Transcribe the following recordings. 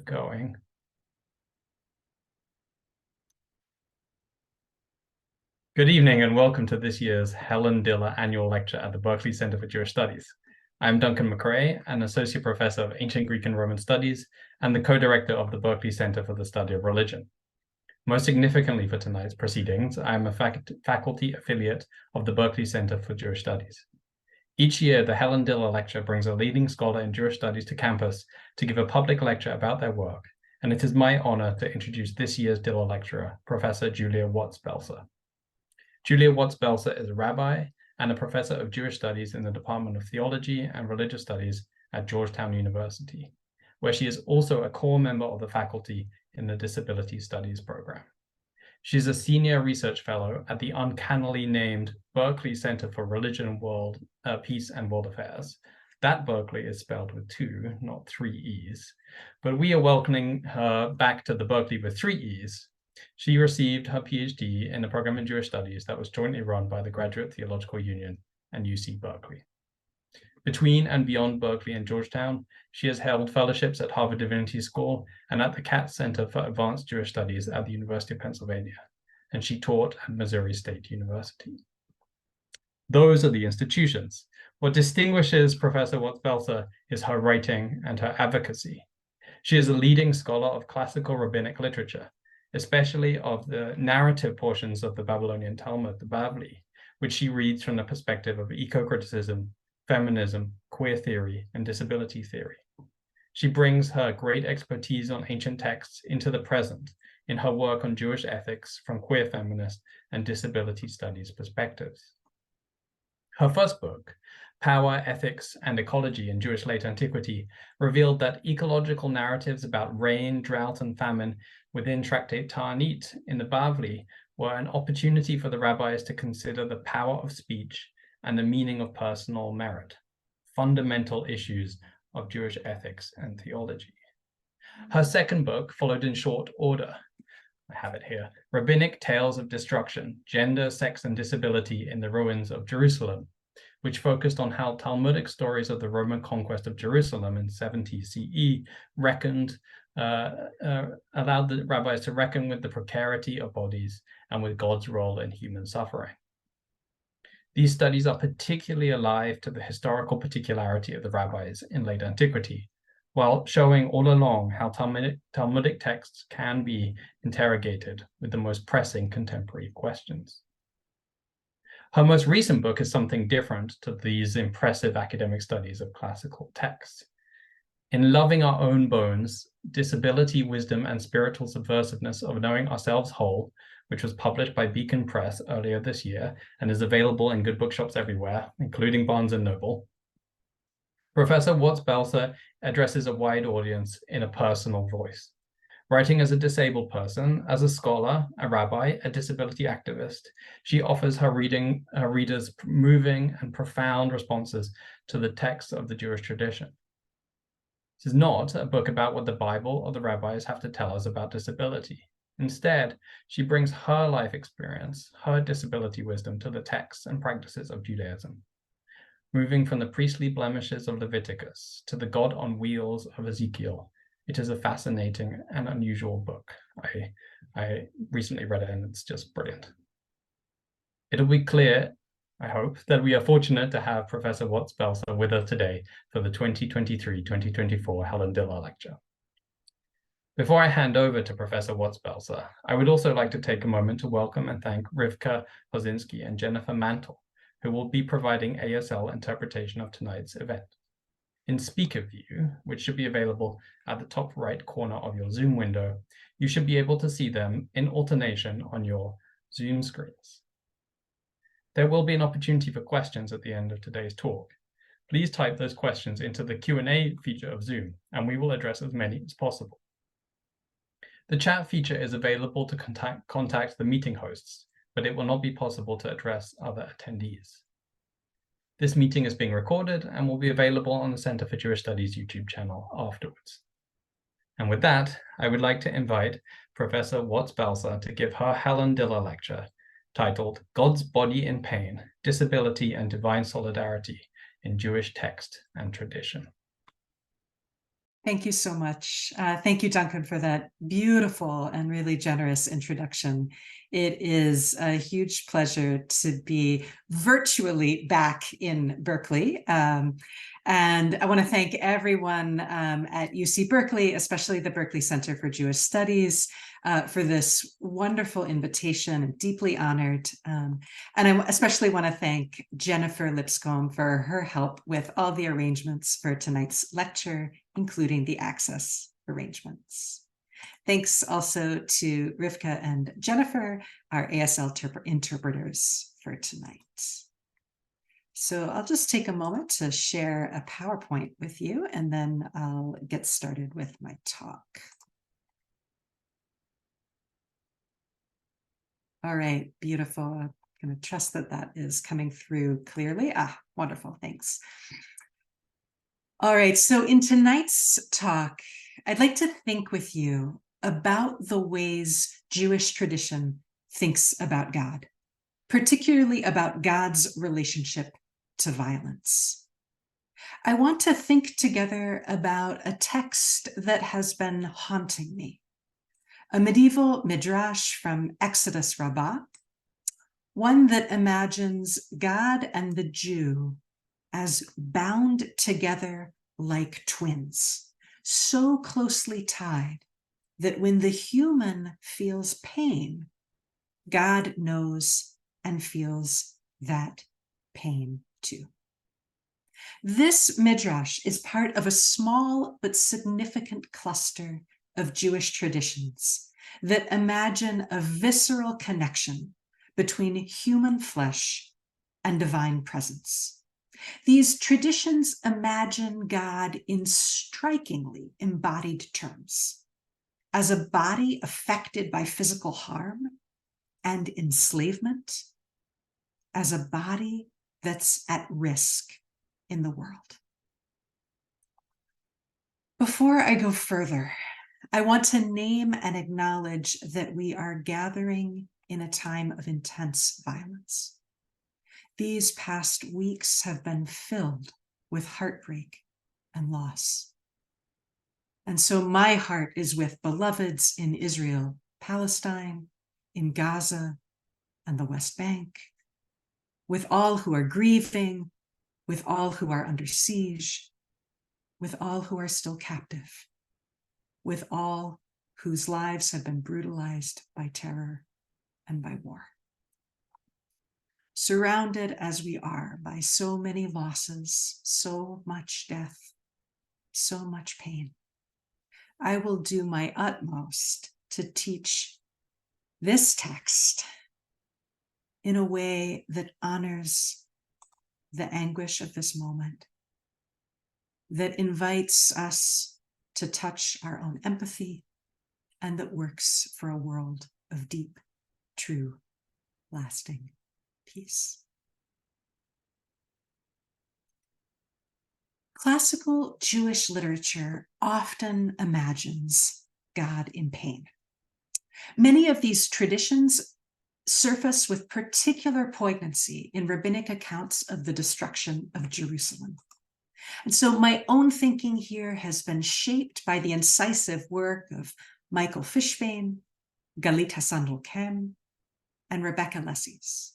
going. Good evening and welcome to this year's Helen Diller annual lecture at the Berkeley Center for Jewish Studies. I'm Duncan MacRae, an associate professor of ancient Greek and Roman studies and the co-director of the Berkeley Center for the Study of Religion. Most significantly for tonight's proceedings, I am a faculty affiliate of the Berkeley Center for Jewish Studies. Each year, the Helen Diller Lecture brings a leading scholar in Jewish studies to campus to give a public lecture about their work, and it is my honor to introduce this year's Diller lecturer, Professor Julia Watts Belser. Julia Watts Belser is a rabbi and a professor of Jewish studies in the Department of Theology and Religious Studies at Georgetown University, where she is also a core member of the faculty in the Disability Studies program. She's a senior research fellow at the uncannily named Berkeley Center for Religion, Peace and World Affairs. That Berkeley is spelled with 2, not 3 E's, but we are welcoming her back to the Berkeley with 3 E's. She received her PhD in a program in Jewish studies that was jointly run by the Graduate Theological Union and UC Berkeley. Between and beyond Berkeley and Georgetown, she has held fellowships at Harvard Divinity School and at the Katz Center for Advanced Jewish Studies at the University of Pennsylvania, and she taught at Missouri State University. Those are the institutions. What distinguishes Professor Watts Belser is her writing and her advocacy. She is a leading scholar of classical rabbinic literature, especially of the narrative portions of the Babylonian Talmud, the Bavli, which she reads from the perspective of eco-criticism, feminism, queer theory, and disability theory. She brings her great expertise on ancient texts into the present in her work on Jewish ethics from queer feminist and disability studies perspectives. Her first book, Power, Ethics, and Ecology in Jewish Late Antiquity, revealed that ecological narratives about rain, drought, and famine within Tractate Ta'anit in the Bavli were an opportunity for the rabbis to consider the power of speech and the meaning of personal merit, fundamental issues of Jewish ethics and theology. Her second book followed in short order. I have it here, Rabbinic Tales of Destruction, Gender, Sex, and Disability in the Ruins of Jerusalem, which focused on how Talmudic stories of the Roman conquest of Jerusalem in 70 CE allowed the rabbis to reckon with the precarity of bodies and with God's role in human suffering. These studies are particularly alive to the historical particularity of the rabbis in late antiquity, while showing all along how Talmudic texts can be interrogated with the most pressing contemporary questions. Her most recent book is something different to these impressive academic studies of classical texts. In Loving Our Own Bones, Disability, Wisdom, and Spiritual Subversiveness of Knowing Ourselves Whole, which was published by Beacon Press earlier this year and is available in good bookshops everywhere, including Barnes & Noble, Professor Watts Belser addresses a wide audience in a personal voice. Writing as a disabled person, as a scholar, a rabbi, a disability activist, she offers her readers moving and profound responses to the texts of the Jewish tradition. This is not a book about what the Bible or the rabbis have to tell us about disability. Instead, she brings her life experience, her disability wisdom to the texts and practices of Judaism. Moving from the priestly blemishes of Leviticus to the God on wheels of Ezekiel, it is a fascinating and unusual book. I recently read it and it's just brilliant. It'll be clear, I hope, that we are fortunate to have Professor Watts Belser with us today for the 2023-2024 Helen Diller Lecture. Before I hand over to Professor Watts Belser, I would also like to take a moment to welcome and thank Rivka, Hozinsky, and Jennifer Mantle, who will be providing ASL interpretation of tonight's event. In Speaker View, which should be available at the top right corner of your Zoom window, you should be able to see them in alternation on your Zoom screens. There will be an opportunity for questions at the end of today's talk. Please type those questions into the Q&A feature of Zoom, and we will address as many as possible. The chat feature is available to contact the meeting hosts, but it will not be possible to address other attendees. This meeting is being recorded and will be available on the Center for Jewish Studies YouTube channel afterwards. And with that, I would like to invite Professor Watts Belser to give her Helen Diller lecture titled God's Body in Pain, Disability and Divine Solidarity in Jewish Text and Tradition. Thank you so much. Thank you, Duncan, for that beautiful and really generous introduction. It is a huge pleasure to be virtually back in Berkeley. And I want to thank everyone at UC Berkeley, especially the Berkeley Center for Jewish Studies, for this wonderful invitation. I'm deeply honored. And I especially want to thank Jennifer Lipscomb for her help with all the arrangements for tonight's lecture, including the access arrangements. Thanks also to Rivka and Jennifer, our ASL interpreters for tonight. So I'll just take a moment to share a PowerPoint with you, and then I'll get started with my talk. All right, beautiful. I'm going to trust that that is coming through clearly. Wonderful, thanks. All right, so in tonight's talk, I'd like to think with you about the ways Jewish tradition thinks about God, particularly about God's relationship to violence. I want to think together about a text that has been haunting me, a medieval midrash from Exodus Rabbah, one that imagines God and the Jew as bound together like twins, so closely tied that when the human feels pain, God knows and feels that pain too. This midrash is part of a small but significant cluster of Jewish traditions that imagine a visceral connection between human flesh and divine presence. These traditions imagine God in strikingly embodied terms, as a body affected by physical harm and enslavement, as a body that's at risk in the world. Before I go further, I want to name and acknowledge that we are gathering in a time of intense violence. These past weeks have been filled with heartbreak and loss. And so my heart is with beloveds in Israel, Palestine, in Gaza, and the West Bank, with all who are grieving, with all who are under siege, with all who are still captive, with all whose lives have been brutalized by terror and by war. Surrounded as we are by so many losses, so much death, so much pain, I will do my utmost to teach this text in a way that honors the anguish of this moment, that invites us to touch our own empathy, and that works for a world of deep, true, lasting peace. Classical Jewish literature often imagines God in pain. Many of these traditions surface with particular poignancy in rabbinic accounts of the destruction of Jerusalem. And so my own thinking here has been shaped by the incisive work of Michael Fishbane, Galit Hassan-Lolkem, and Rebecca Lessies,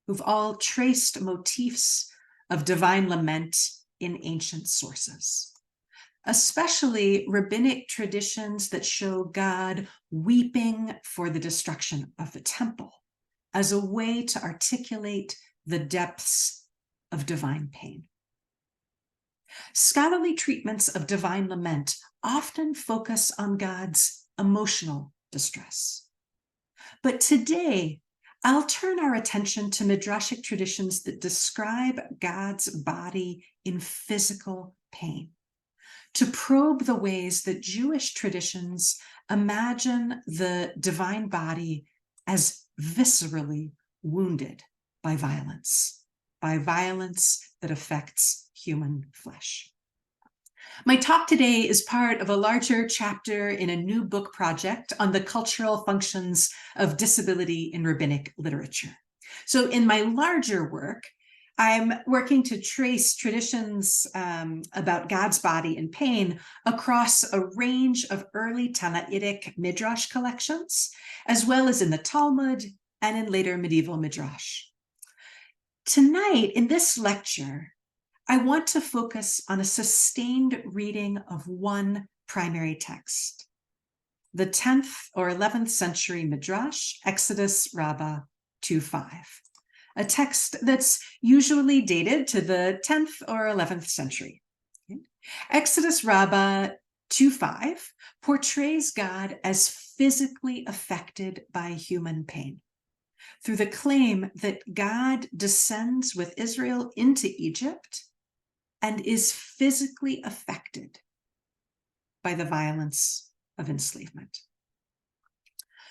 who've all traced motifs of divine lament in ancient sources, especially rabbinic traditions that show God weeping for the destruction of the temple as a way to articulate the depths of divine pain. Scholarly treatments of divine lament often focus on God's emotional distress. But today, I'll turn our attention to midrashic traditions that describe God's body in physical pain, to probe the ways that Jewish traditions imagine the divine body as viscerally wounded by violence that affects human flesh. My talk today is part of a larger chapter in a new book project on the cultural functions of disability in rabbinic literature. So in my larger work, I'm working to trace traditions about God's body and pain across a range of early Tannaitic midrash collections, as well as in the Talmud and in later medieval midrash. Tonight, in this lecture, I want to focus on a sustained reading of one primary text, the 10th or 11th century midrash, Exodus Rabbah 2:5, a text that's usually dated to the 10th or 11th century. Exodus Rabbah 2:5 portrays God as physically affected by human pain through the claim that God descends with Israel into Egypt and is physically affected by the violence of enslavement.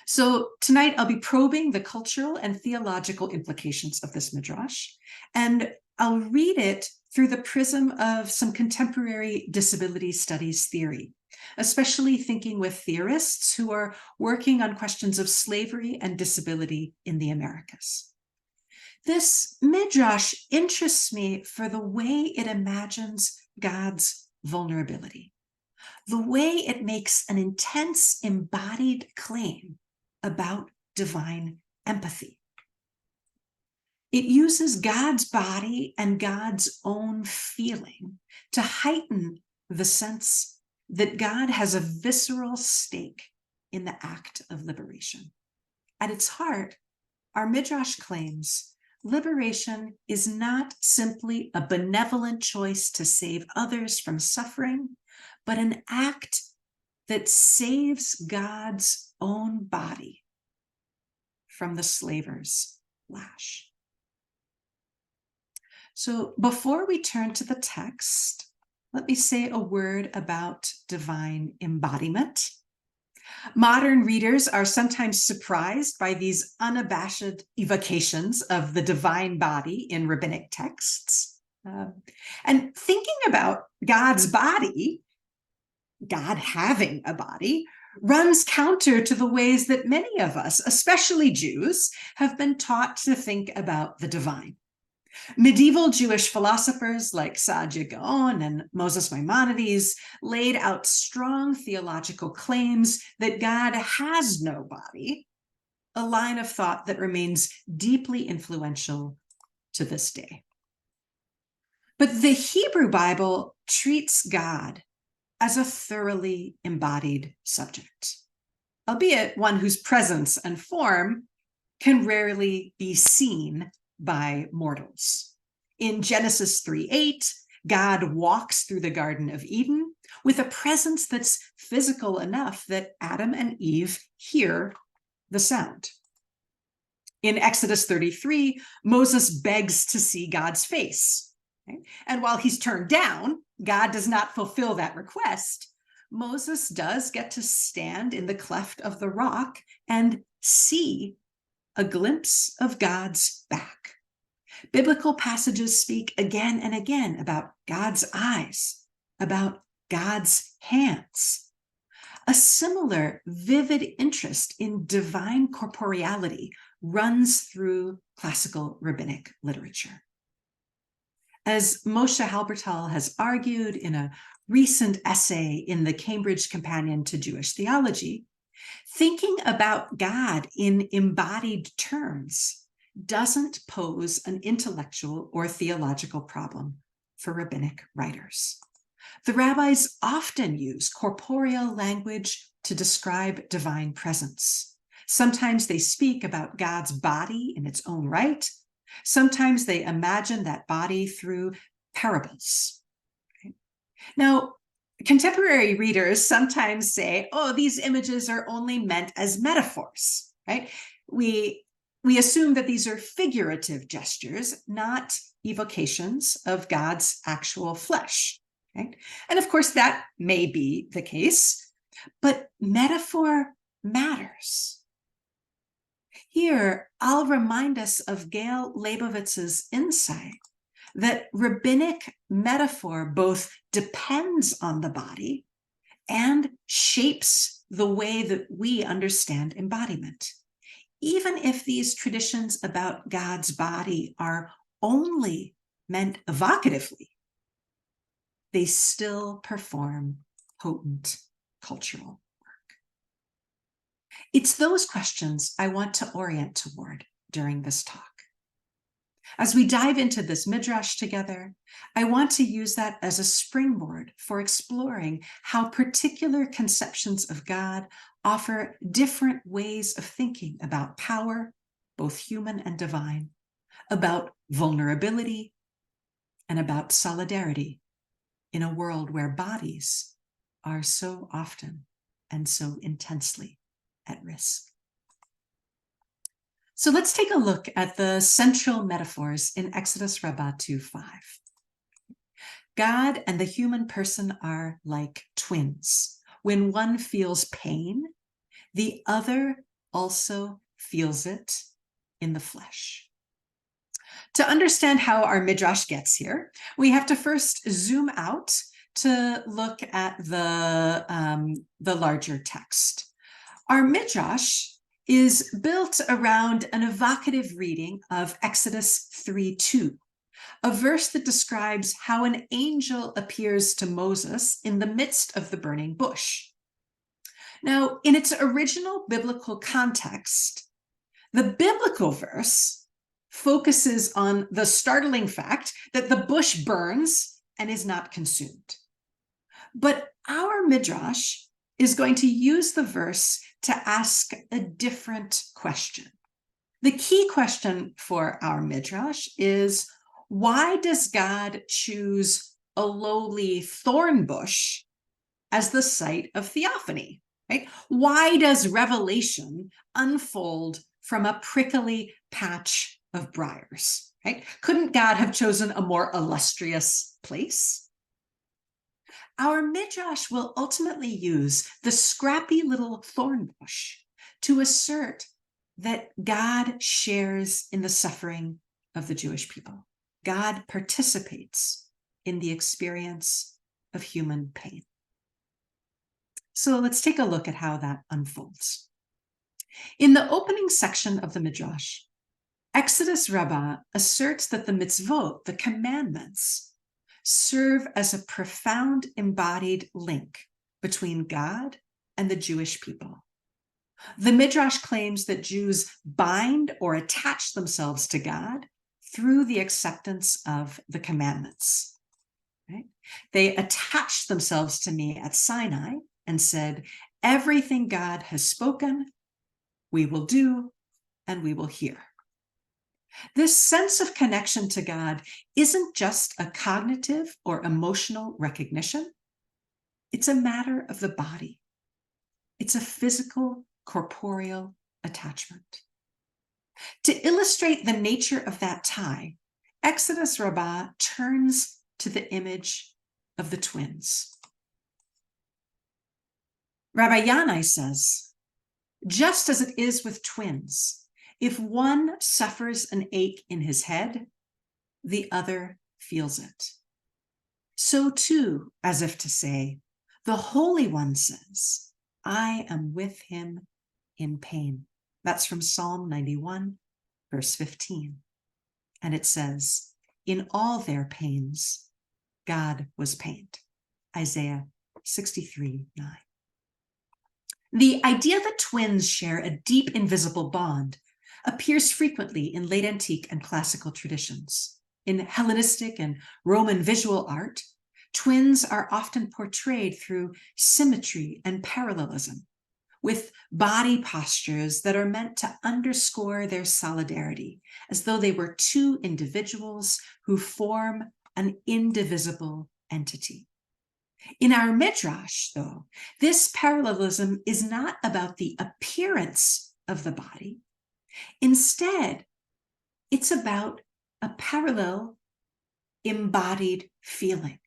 So tonight I'll be probing the cultural and theological implications of this midrash, and I'll read it through the prism of some contemporary disability studies theory, especially thinking with theorists who are working on questions of slavery and disability in the Americas. This midrash interests me for the way it imagines God's vulnerability, the way it makes an intense embodied claim about divine empathy. It uses God's body and God's own feeling to heighten the sense that God has a visceral stake in the act of liberation. At its heart, our midrash claims liberation is not simply a benevolent choice to save others from suffering, but an act that saves God's own body from the slaver's lash. So before we turn to the text, let me say a word about divine embodiment. Modern readers are sometimes surprised by these unabashed evocations of the divine body in rabbinic texts. And thinking about God's body, God having a body, runs counter to the ways that many of us, especially Jews, have been taught to think about the divine. Medieval Jewish philosophers like Saadia Gaon and Moses Maimonides laid out strong theological claims that God has no body, a line of thought that remains deeply influential to this day. But the Hebrew Bible treats God as a thoroughly embodied subject, albeit one whose presence and form can rarely be seen by mortals. In Genesis 3:8, God walks through the Garden of Eden with a presence that's physical enough that Adam and Eve hear the sound. In Exodus 33, Moses begs to see God's face. Okay? And while he's turned down, God does not fulfill that request. Moses does get to stand in the cleft of the rock and see a glimpse of God's back. Biblical passages speak again and again about God's eyes, about God's hands. A similar vivid interest in divine corporeality runs through classical rabbinic literature. As Moshe Halbertal has argued in a recent essay in the Cambridge Companion to Jewish Theology, thinking about God in embodied terms doesn't pose an intellectual or theological problem for rabbinic writers. The rabbis often use corporeal language to describe divine presence. Sometimes they speak about God's body in its own right. Sometimes they imagine that body through parables. Okay? Now, contemporary readers sometimes say, oh, these images are only meant as metaphors, right? We assume that these are figurative gestures, not evocations of God's actual flesh. Right? And of course, that may be the case, but metaphor matters. Here, I'll remind us of Gail Leibovitz's insight that rabbinic metaphor both depends on the body and shapes the way that we understand embodiment. Even if these traditions about God's body are only meant evocatively, they still perform potent cultural work. It's those questions I want to orient toward during this talk. As we dive into this midrash together, I want to use that as a springboard for exploring how particular conceptions of God offer different ways of thinking about power, both human and divine, about vulnerability, and about solidarity in a world where bodies are so often and so intensely at risk. So let's take a look at the central metaphors in Exodus Rabbah 2:5. God and the human person are like twins. When one feels pain, the other also feels it in the flesh. To understand how our midrash gets here, we have to first zoom out to look at the larger text. Our midrash is built around an evocative reading of Exodus 3:2, a verse that describes how an angel appears to Moses in the midst of the burning bush. Now, in its original biblical context, the biblical verse focuses on the startling fact that the bush burns and is not consumed. But our midrash is going to use the verse to ask a different question. The key question for our midrash is, why does God choose a lowly thorn bush as the site of theophany? Right? Why does revelation unfold from a prickly patch of briars? Right? Couldn't God have chosen a more illustrious place? Our midrash will ultimately use the scrappy little thorn bush to assert that God shares in the suffering of the Jewish people. God participates in the experience of human pain. So let's take a look at how that unfolds. In the opening section of the midrash, Exodus Rabbah asserts that the mitzvot, the commandments, serve as a profound embodied link between God and the Jewish people. The midrash claims that Jews bind or attach themselves to God through the acceptance of the commandments. Right? They attached themselves to me at Sinai and said, everything God has spoken, we will do and we will hear. This sense of connection to God isn't just a cognitive or emotional recognition. It's a matter of the body. It's a physical, corporeal attachment. To illustrate the nature of that tie, Exodus Rabbah turns to the image of the twins. Rabbi Yanai says, just as it is with twins, if one suffers an ache in his head, the other feels it. So too, as if to say, the Holy One says, I am with him in pain. That's from Psalm 91, verse 15. And it says, in all their pains, God was pained. Isaiah 63:9. The idea that twins share a deep invisible bond appears frequently in late antique and classical traditions. In Hellenistic and Roman visual art, twins are often portrayed through symmetry and parallelism, with body postures that are meant to underscore their solidarity, as though they were two individuals who form an indivisible entity. In our midrash, though, this parallelism is not about the appearance of the body. Instead, it's about a parallel embodied feeling,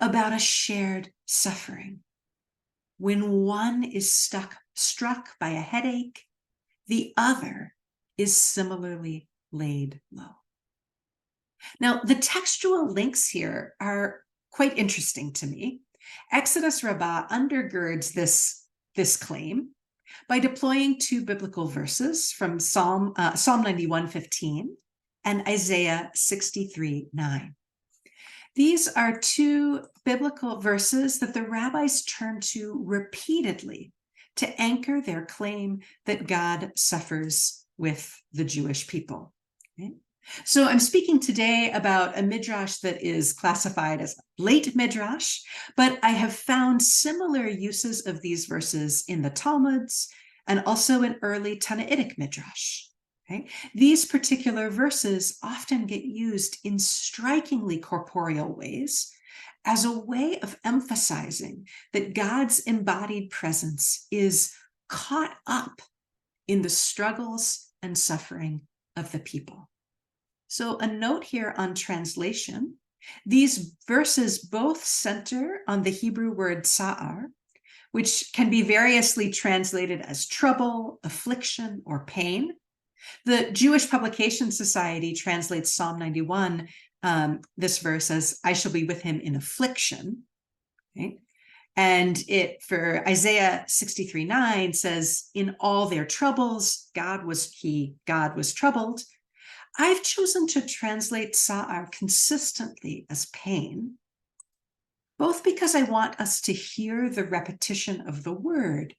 about a shared suffering. When one is struck by a headache, the other is similarly laid low. Now, the textual links here are quite interesting to me. Exodus Rabbah undergirds this claim by deploying two biblical verses from Psalm 91:15 and Isaiah 63:9. These are two biblical verses that the rabbis turn to repeatedly to anchor their claim that God suffers with the Jewish people. Okay? So I'm speaking today about a midrash that is classified as late midrash, but I have found similar uses of these verses in the Talmuds and also in early Tannaitic midrash. Okay? These particular verses often get used in strikingly corporeal ways as a way of emphasizing that God's embodied presence is caught up in the struggles and suffering of the people. So a note here on translation, these verses both center on the Hebrew word sa'ar, which can be variously translated as trouble, affliction, or pain. The Jewish Publication Society translates Psalm 91, this verse as, I shall be with him in affliction. Okay? And it, for Isaiah 63:9 says, in all their troubles, God was troubled. I've chosen to translate sa'ar consistently as pain, both because I want us to hear the repetition of the word,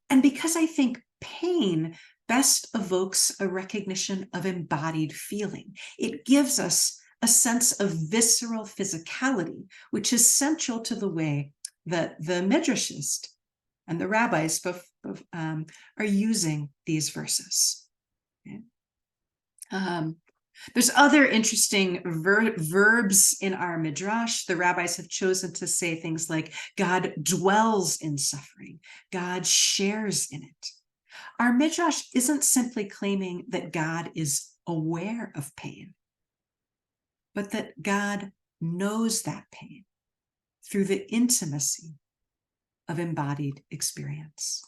and because I think pain best evokes a recognition of embodied feeling. It gives us a sense of visceral physicality, which is central to the way that the midrashist and the rabbis both are using these verses. Okay? There's other interesting verbs in our midrash. The rabbis have chosen to say things like God dwells in suffering, God shares in it. Our midrash isn't simply claiming that God is aware of pain, but that God knows that pain through the intimacy of embodied experience.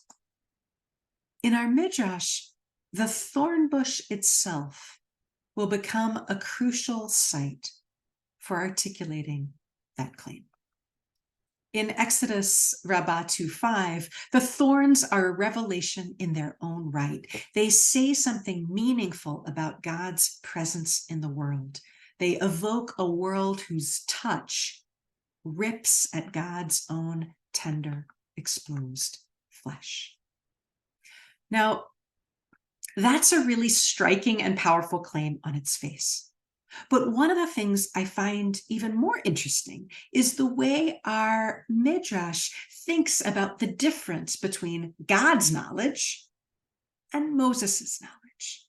In our midrash, the thorn bush itself will become a crucial site for articulating that claim. In Exodus Rabbah 2:5, the thorns are a revelation in their own right. They say something meaningful about God's presence in the world. They evoke a world whose touch rips at God's own tender, exposed flesh. Now, that's a really striking and powerful claim on its face. But one of the things I find even more interesting is the way our midrash thinks about the difference between God's knowledge and Moses's knowledge.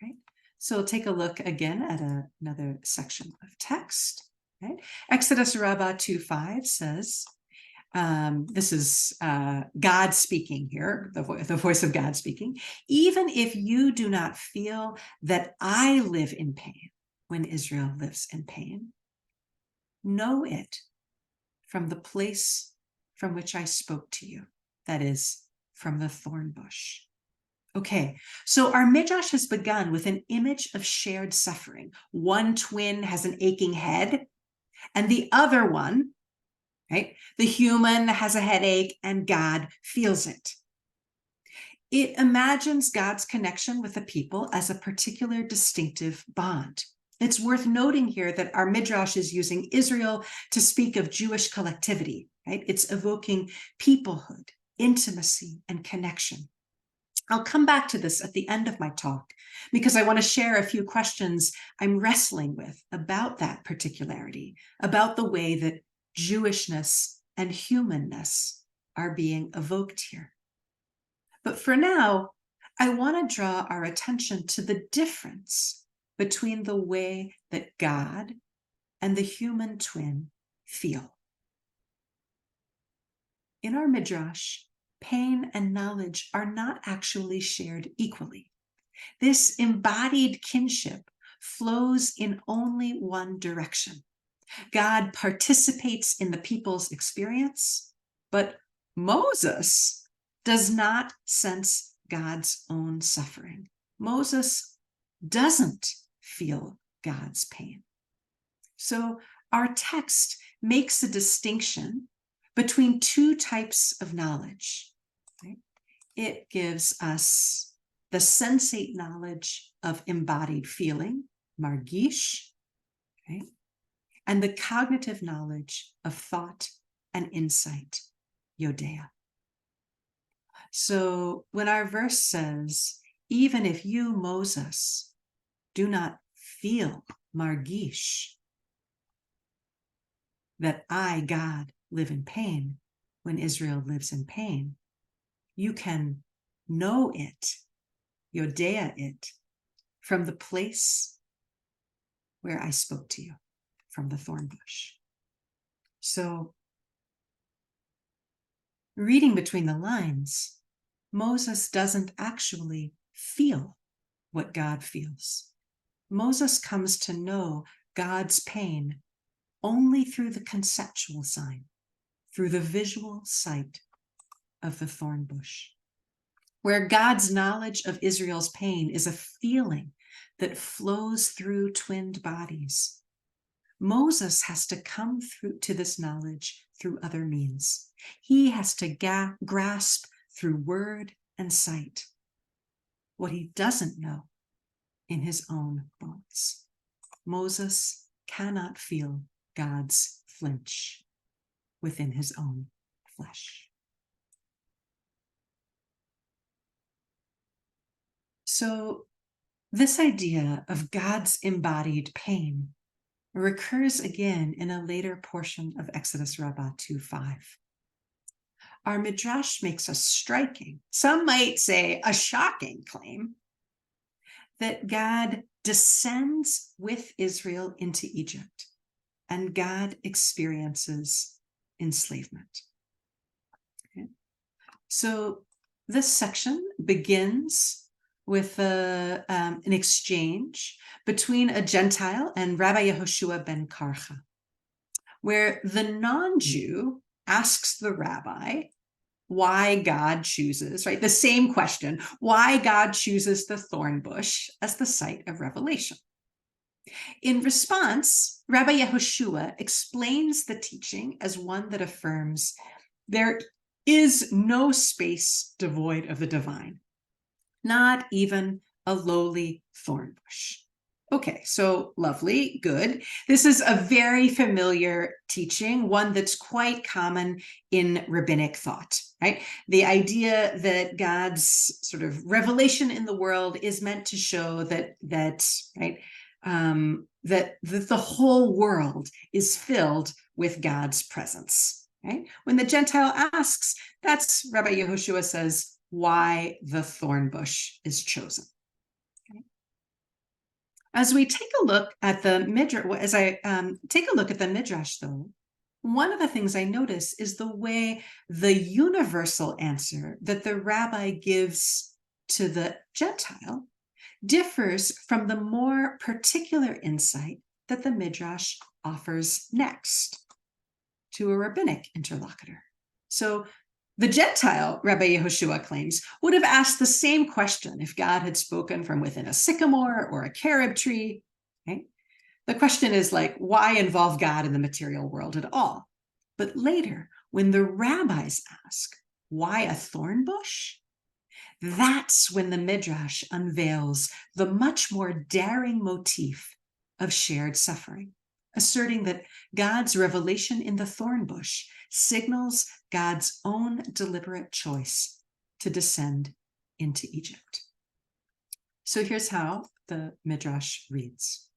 Right? So take a look again at another section of text. Right? Exodus Rabbah 2:5 says, this is God speaking here, the voice of God speaking. Even if you do not feel that I live in pain when Israel lives in pain, know it from the place from which I spoke to you, that is, from the thorn bush. Okay, so our midrash has begun with an image of shared suffering. One twin has an aching head, and the other one, right? The human has a headache and God feels it. It imagines God's connection with the people as a particular distinctive bond. It's worth noting here that our midrash is using Israel to speak of Jewish collectivity, right? It's evoking peoplehood, intimacy, and connection. I'll come back to this at the end of my talk because I want to share a few questions I'm wrestling with about that particularity, about the way that Jewishness and humanness are being evoked here. But for now, I want to draw our attention to the difference between the way that God and the human twin feel. In our midrash, pain and knowledge are not actually shared equally. This embodied kinship flows in only one direction. God participates in the people's experience, but Moses does not sense God's own suffering. Moses doesn't feel God's pain. So our text makes a distinction between two types of knowledge. Right? It gives us the sensate knowledge of embodied feeling, margish, okay, and the cognitive knowledge of thought and insight, yodea. So when our verse says, even if you, Moses, do not feel margish, that I, God, live in pain when Israel lives in pain, you can know it, yodea it, from the place where I spoke to you, from the thorn bush. So, reading between the lines, Moses doesn't actually feel what God feels. Moses comes to know God's pain only through the conceptual sign, through the visual sight of the thorn bush, where God's knowledge of Israel's pain is a feeling that flows through twinned bodies. Moses has to come through to this knowledge through other means. He has to grasp through word and sight what he doesn't know in his own bones. Moses cannot feel God's flinch within his own flesh. So this idea of God's embodied pain recurs again in a later portion of Exodus Rabbah 2:5. Our midrash makes a striking, some might say a shocking claim, that God descends with Israel into Egypt and God experiences enslavement. Okay. So this section begins with an exchange between a Gentile and Rabbi Yehoshua ben Karcha, where the non-Jew asks the rabbi why God chooses, right? The same question, why God chooses the thorn bush as the site of revelation. In response, Rabbi Yehoshua explains the teaching as one that affirms there is no space devoid of the divine, not even a lowly thorn bush. Okay, so lovely, good. This is a very familiar teaching, one that's quite common in rabbinic thought, right? The idea that God's sort of revelation in the world is meant to show that the whole world is filled with God's presence, right? When the Gentile asks, that's Rabbi Yehoshua says, why the thorn bush is chosen. Okay. As we take a look at the midrash, take a look at the midrash, though, one of the things I notice is the way the universal answer that the rabbi gives to the Gentile differs from the more particular insight that the midrash offers next to a rabbinic interlocutor. So the Gentile, Rabbi Yehoshua claims, would have asked the same question if God had spoken from within a sycamore or a carob tree. Okay? The question is like, why involve God in the material world at all? But later, when the rabbis ask, why a thorn bush? That's when the midrash unveils the much more daring motif of shared suffering, asserting that God's revelation in the thorn bush signals God's own deliberate choice to descend into Egypt. So here's how the midrash reads.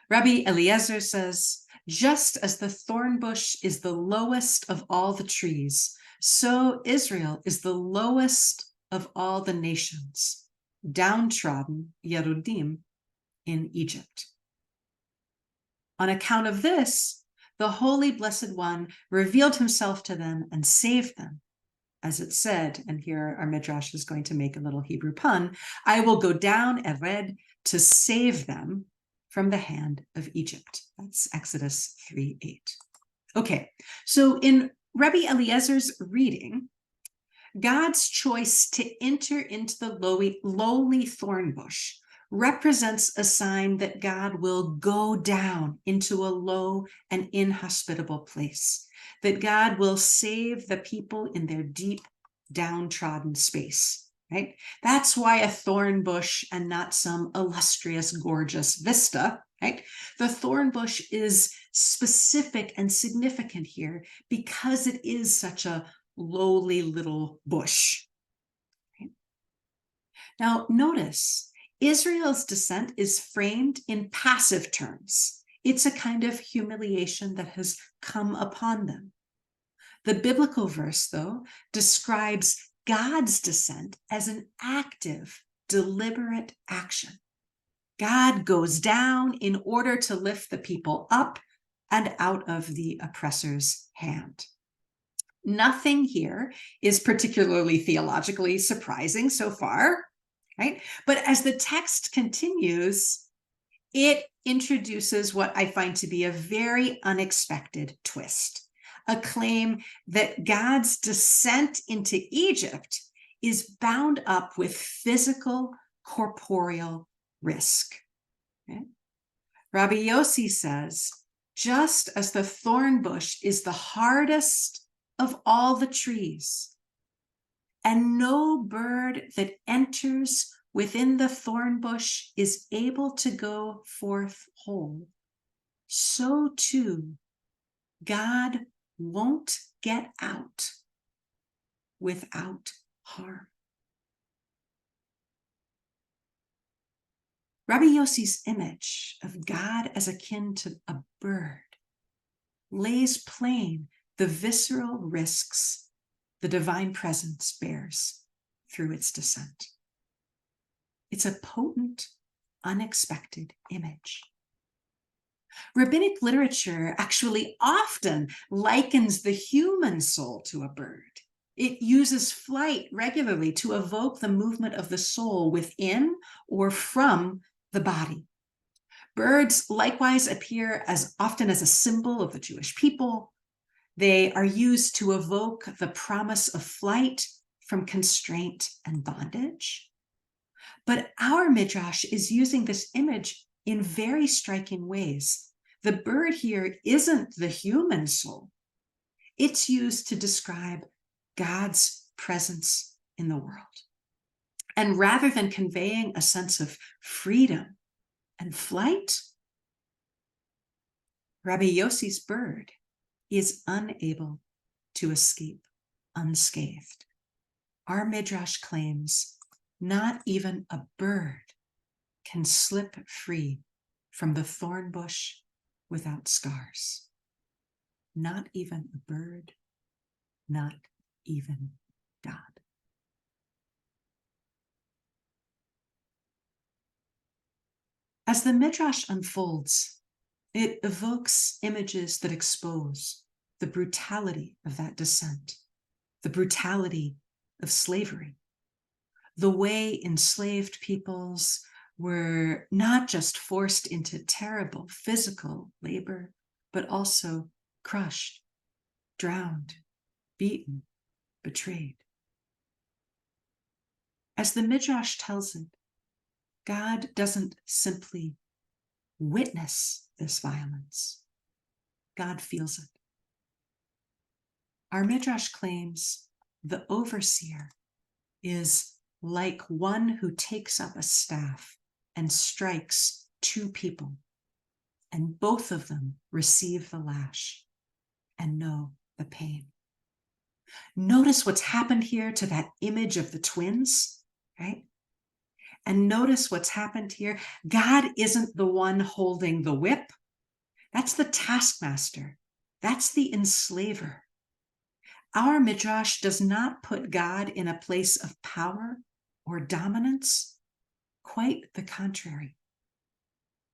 Rabbi Eliezer says, just as the thorn bush is the lowest of all the trees, so Israel is the lowest of all the nations, downtrodden Yerudim in Egypt. On account of this, the Holy Blessed One revealed himself to them and saved them. As it said, and here our midrash is going to make a little Hebrew pun, I will go down, Ered, to save them from the hand of Egypt. That's Exodus 3:8. Okay, so in Rabbi Eliezer's reading, God's choice to enter into the lowly thorn bush represents a sign that God will go down into a low and inhospitable place, that God will save the people in their deep, downtrodden space, right? That's why a thorn bush and not some illustrious, gorgeous vista, right? The thorn bush is specific and significant here because it is such a lowly little bush. Right? Now, notice Israel's descent is framed in passive terms. It's a kind of humiliation that has come upon them. The biblical verse, though, describes God's descent as an active, deliberate action. God goes down in order to lift the people up and out of the oppressor's hand. Nothing here is particularly theologically surprising so far, right? But as the text continues, it introduces what I find to be a very unexpected twist. A claim that God's descent into Egypt is bound up with physical, corporeal risk. Okay? Rabbi Yossi says, just as the thorn bush is the hardest of all the trees, and no bird that enters within the thorn bush is able to go forth whole, so too God won't get out without harm. Rabbi Yossi's image of God as akin to a bird lays plain the visceral risks the divine presence bears through its descent. It's a potent, unexpected image. Rabbinic literature actually often likens the human soul to a bird. It uses flight regularly to evoke the movement of the soul within or from the body. Birds likewise appear as often as a symbol of the Jewish people. They are used to evoke the promise of flight from constraint and bondage. But our midrash is using this image in very striking ways. The bird here isn't the human soul. It's used to describe God's presence in the world. And rather than conveying a sense of freedom and flight, Rabbi Yossi's bird is unable to escape unscathed. Our midrash claims not even a bird can slip free from the thorn bush without scars. Not even a bird, not even God. As the midrash unfolds, it evokes images that expose the brutality of that descent, the brutality of slavery, the way enslaved peoples were not just forced into terrible physical labor, but also crushed, drowned, beaten, betrayed. As the midrash tells it, God doesn't simply witness this violence. God feels it. Our midrash claims the overseer is like one who takes up a staff and strikes two people, and both of them receive the lash and know the pain. Notice what's happened here to that image of the twins, right? And notice what's happened here. God isn't the one holding the whip. That's the taskmaster. That's the enslaver. Our midrash does not put God in a place of power or dominance. Quite the contrary.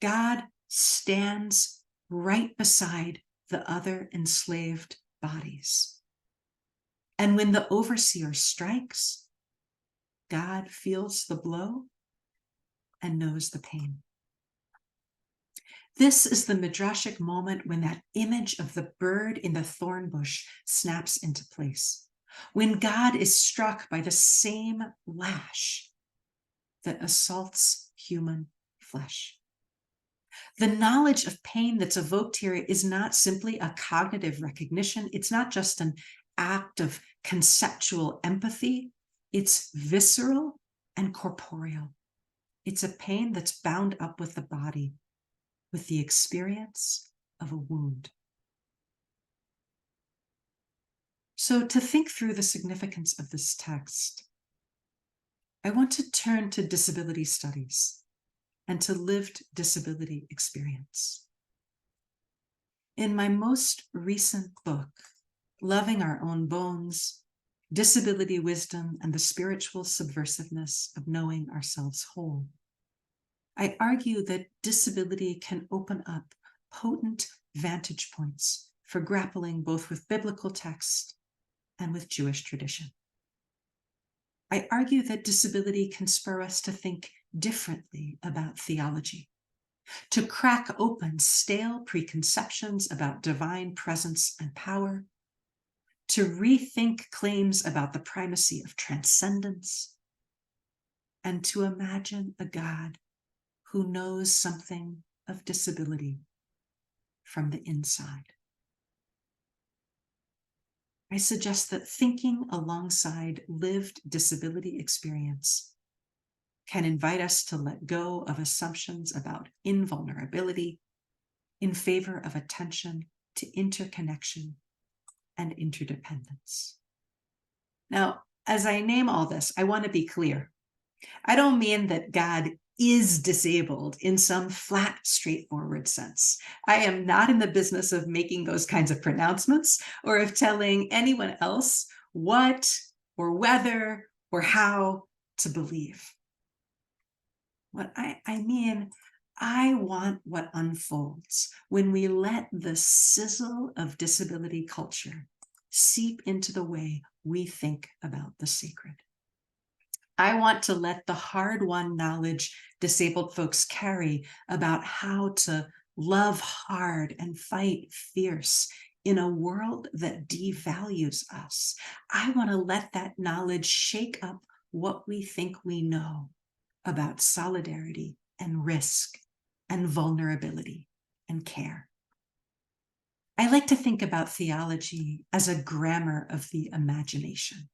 God stands right beside the other enslaved bodies. And when the overseer strikes, God feels the blow and knows the pain. This is the midrashic moment when that image of the bird in the thorn bush snaps into place, when God is struck by the same lash that assaults human flesh. The knowledge of pain that's evoked here is not simply a cognitive recognition. It's not just an act of conceptual empathy. It's visceral and corporeal. It's a pain that's bound up with the body, with the experience of a wound. So to think through the significance of this text, I want to turn to disability studies and to lived disability experience. In my most recent book, Loving Our Own Bones, Disability Wisdom and the Spiritual Subversiveness of Knowing Ourselves Whole, I argue that disability can open up potent vantage points for grappling both with biblical text and with Jewish tradition. I argue that disability can spur us to think differently about theology, to crack open stale preconceptions about divine presence and power, to rethink claims about the primacy of transcendence, and to imagine a God who knows something of disability from the inside. I suggest that thinking alongside lived disability experience can invite us to let go of assumptions about invulnerability in favor of attention to interconnection and interdependence. Now, as I name all this, I want to be clear. I don't mean that God is disabled in some flat, straightforward sense. I am not in the business of making those kinds of pronouncements or of telling anyone else what or whether or how to believe. What I mean, I want what unfolds when we let the sizzle of disability culture seep into the way we think about the sacred. I want to let the hard-won knowledge disabled folks carry about how to love hard and fight fierce in a world that devalues us. I want to let that knowledge shake up what we think we know about solidarity and risk and vulnerability and care. I like to think about theology as a grammar of the imagination.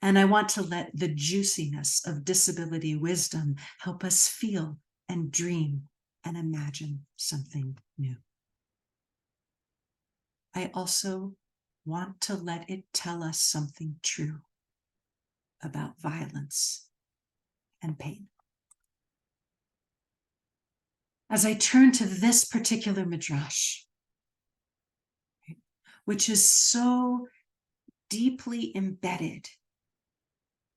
And I want to let the juiciness of disability wisdom help us feel and dream and imagine something new. I also want to let it tell us something true about violence and pain. As I turn to this particular midrash, which is so deeply embedded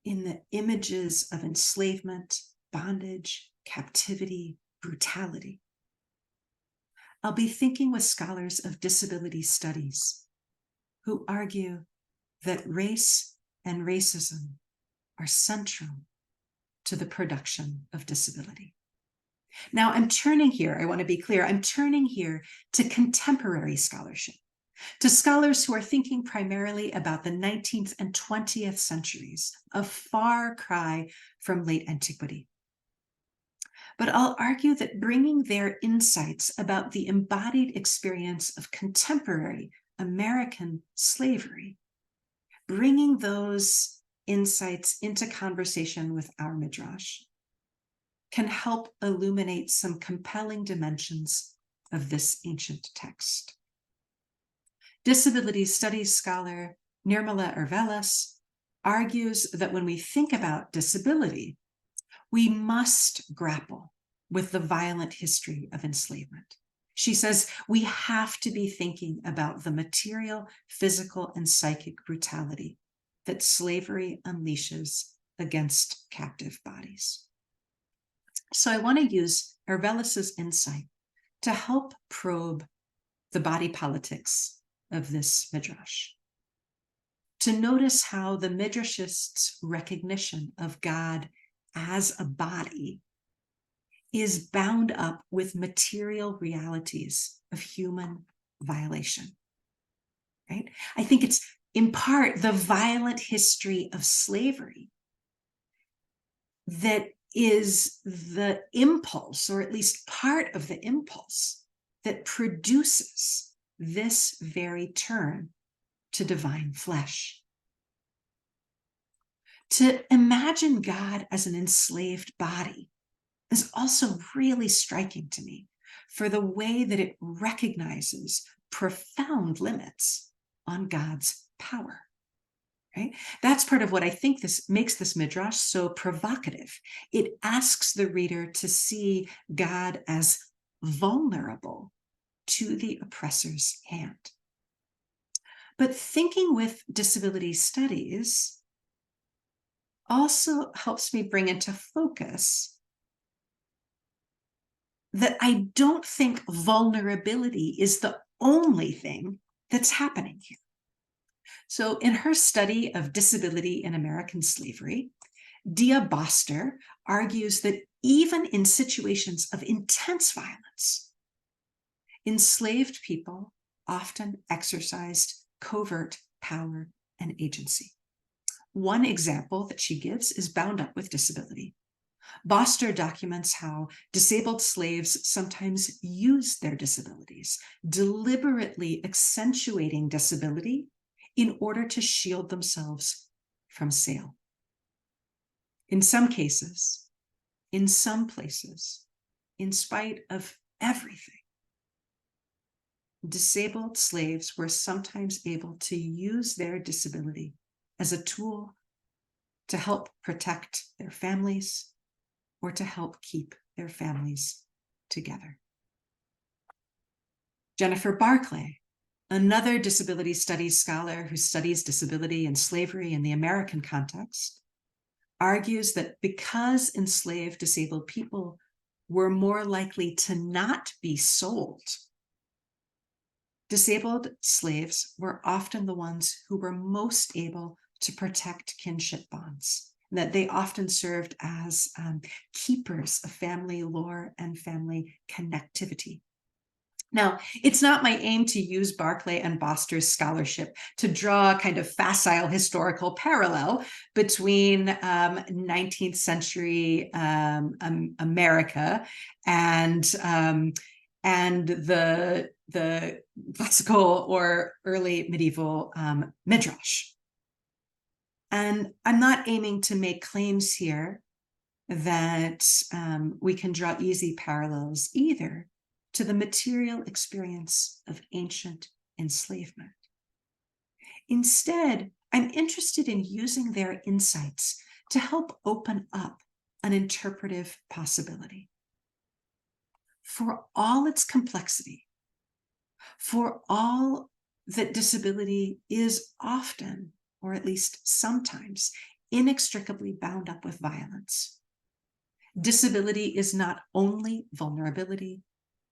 in the images of enslavement, bondage, captivity, brutality, I'll be thinking with scholars of disability studies who argue that race and racism are central to the production of disability. Now, I'm turning here, I want to be clear, I'm turning here to contemporary scholarship, to scholars who are thinking primarily about the 19th and 20th centuries, a far cry from late antiquity. But I'll argue that bringing their insights about the embodied experience of contemporary American slavery, bringing those insights into conversation with our midrash, can help illuminate some compelling dimensions of this ancient text. Disability studies scholar Nirmala Urvelas argues that when we think about disability, we must grapple with the violent history of enslavement. She says we have to be thinking about the material, physical, and psychic brutality that slavery unleashes against captive bodies. So I want to use Urvelas's insight to help probe the body politics of this midrash, to notice how the midrashist's recognition of God as a body is bound up with material realities of human violation, right? I think it's in part the violent history of slavery that is the impulse, or at least part of the impulse, that produces this very turn to divine flesh. To imagine God as an enslaved body is also really striking to me for the way that it recognizes profound limits on God's power. Right? That's part of what I think this makes this midrash so provocative. It asks the reader to see God as vulnerable to the oppressor's hand. But thinking with disability studies also helps me bring into focus that I don't think vulnerability is the only thing that's happening here. So in her study of disability in American slavery, Dia Boster argues that even in situations of intense violence, enslaved people often exercised covert power and agency. One example that she gives is bound up with disability. Boster documents how disabled slaves sometimes used their disabilities, deliberately accentuating disability in order to shield themselves from sale. In some cases, in some places, in spite of everything, disabled slaves were sometimes able to use their disability as a tool to help protect their families or to help keep their families together. Jennifer Berkeley, another disability studies scholar who studies disability and slavery in the American context, argues that because enslaved disabled people were more likely to not be sold, disabled slaves were often the ones who were most able to protect kinship bonds, that they often served as keepers of family lore and family connectivity. Now, it's not my aim to use Berkeley and Boster's scholarship to draw a kind of facile historical parallel between 19th century America and the classical or early medieval midrash. And I'm not aiming to make claims here that we can draw easy parallels either to the material experience of ancient enslavement. Instead, I'm interested in using their insights to help open up an interpretive possibility. For all its complexity, for all that disability is often, or at least sometimes, inextricably bound up with violence, disability is not only vulnerability,